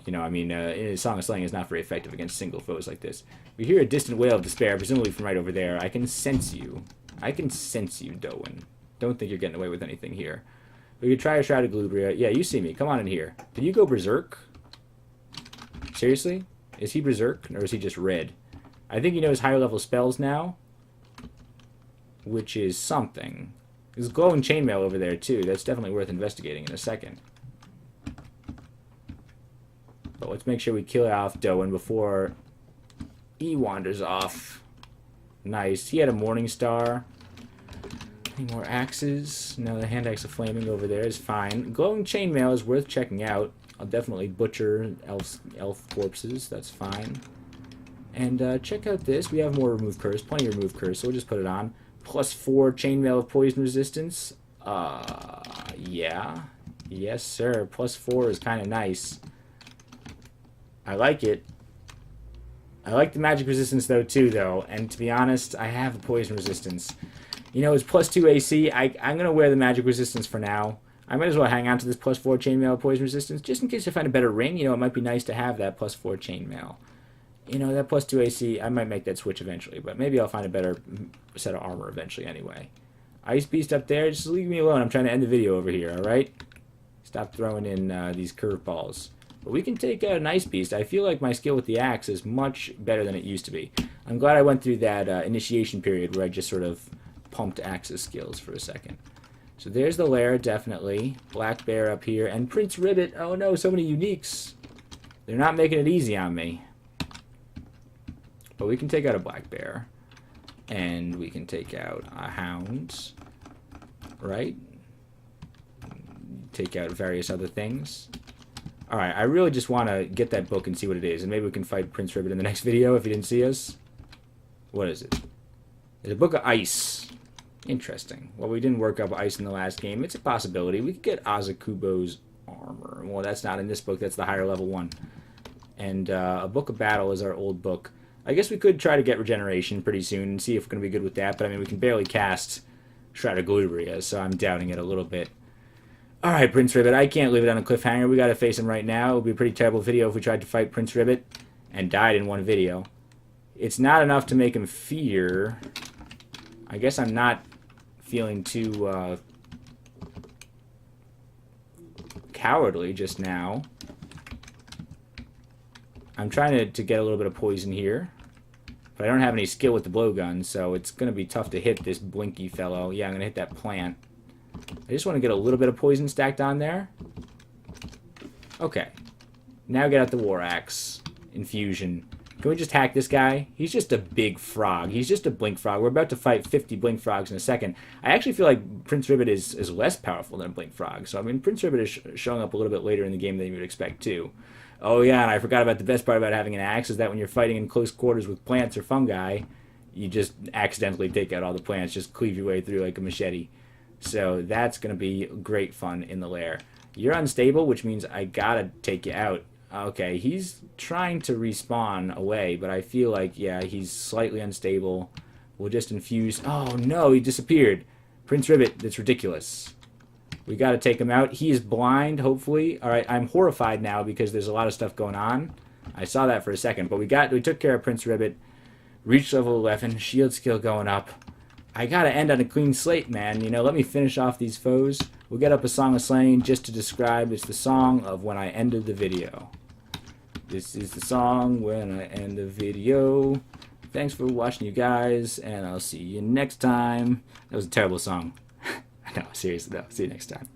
You know, I mean, Song of Slaying is not very effective against single foes like this. We hear a distant wail of despair, presumably from right over there. I can sense you. I can sense you, Doan. Don't think you're getting away with anything here. We could try a Shroud of Glubria. Yeah, you see me. Come on in here. Did you go berserk? Seriously? Is he berserk, or is he just red? I think he knows higher level spells now, which is something. There's glowing chainmail over there, too. That's definitely worth investigating in a second. But let's make sure we kill off Doan before he wanders off. Nice. He had a Morning Star. Any more axes? No, the hand axe of flaming over there is fine. Glowing chainmail is worth checking out. I'll definitely butcher elf corpses. That's fine. And check out this. We have more remove curse. Plenty of remove curse, so we'll just put it on. +4 chainmail of poison resistance. Yeah. Yes, sir. +4 is kind of nice. I like it. I like the magic resistance, though, too, though. And to be honest, I have the poison resistance. You know, it's +2 AC. I'm going to wear the magic resistance for now. I might as well hang on to this +4 chainmail poison resistance, just in case I find a better ring. You know, it might be nice to have that +4 chainmail. You know, that +2 AC, I might make that switch eventually, but maybe I'll find a better set of armor eventually anyway. Ice Beast up there, just leave me alone. I'm trying to end the video over here, alright? Stop throwing in these curveballs. But we can take out an Ice Beast. I feel like my skill with the axe is much better than it used to be. I'm glad I went through that initiation period where I just sort of pumped axe's skills for a second. So there's the lair, definitely. Black Bear up here. And Prince Ribbit. Oh no, so many uniques. They're not making it easy on me. But we can take out a Black Bear. And we can take out a Hound. Right? Take out various other things. Alright, I really just want to get that book and see what it is. And maybe we can fight Prince Ribbit in the next video if he didn't see us. What is it? It's a book of ice. Interesting. Well, we didn't work up ice in the last game. It's a possibility. We could get Azakubo's armor. Well, that's not in this book. That's the higher level one. And a Book of Battle is our old book. I guess we could try to get regeneration pretty soon and see if we're going to be good with that. But, I mean, we can barely cast Shroud of Glubria, so I'm doubting it a little bit. Alright, Prince Ribbit. I can't leave it on a cliffhanger. We got to face him right now. It would be a pretty terrible video if we tried to fight Prince Ribbit and died in one video. It's not enough to make him fear. I guess I'm not feeling too cowardly just now. I'm trying to get a little bit of poison here, but I don't have any skill with the blowgun, so it's going to be tough to hit this blinky fellow. Yeah, I'm going to hit that plant. I just want to get a little bit of poison stacked on there. Okay. Now get out the War Axe. Infusion. Can we just hack this guy? He's just a big frog. He's just a blink frog. We're about to fight 50 blink frogs in a second. I actually feel like Prince Ribbit is less powerful than a blink frog. So, I mean, Prince Ribbit is showing up a little bit later in the game than you would expect, too. Oh, yeah, and I forgot about the best part about having an axe is that when you're fighting in close quarters with plants or fungi, you just accidentally take out all the plants, just cleave your way through like a machete. So that's going to be great fun in the lair. You're unstable, which means I gotta take you out. Okay, he's trying to respawn away, but I feel like, yeah, he's slightly unstable. We'll just infuse... Oh, no, he disappeared. Prince Ribbit, that's ridiculous. We got to take him out. He is blind, hopefully. All right, I'm horrified now because there's a lot of stuff going on. I saw that for a second, but we took care of Prince Ribbit. Reach level 11, shield skill going up. I gotta end on a clean slate, man. You know, let me finish off these foes. We'll get up a Song of Slaying just to describe. It's the song of when I ended the video. This is the song when I end the video. Thanks for watching, you guys, and I'll see you next time. That was a terrible song. No, seriously, though. See you next time.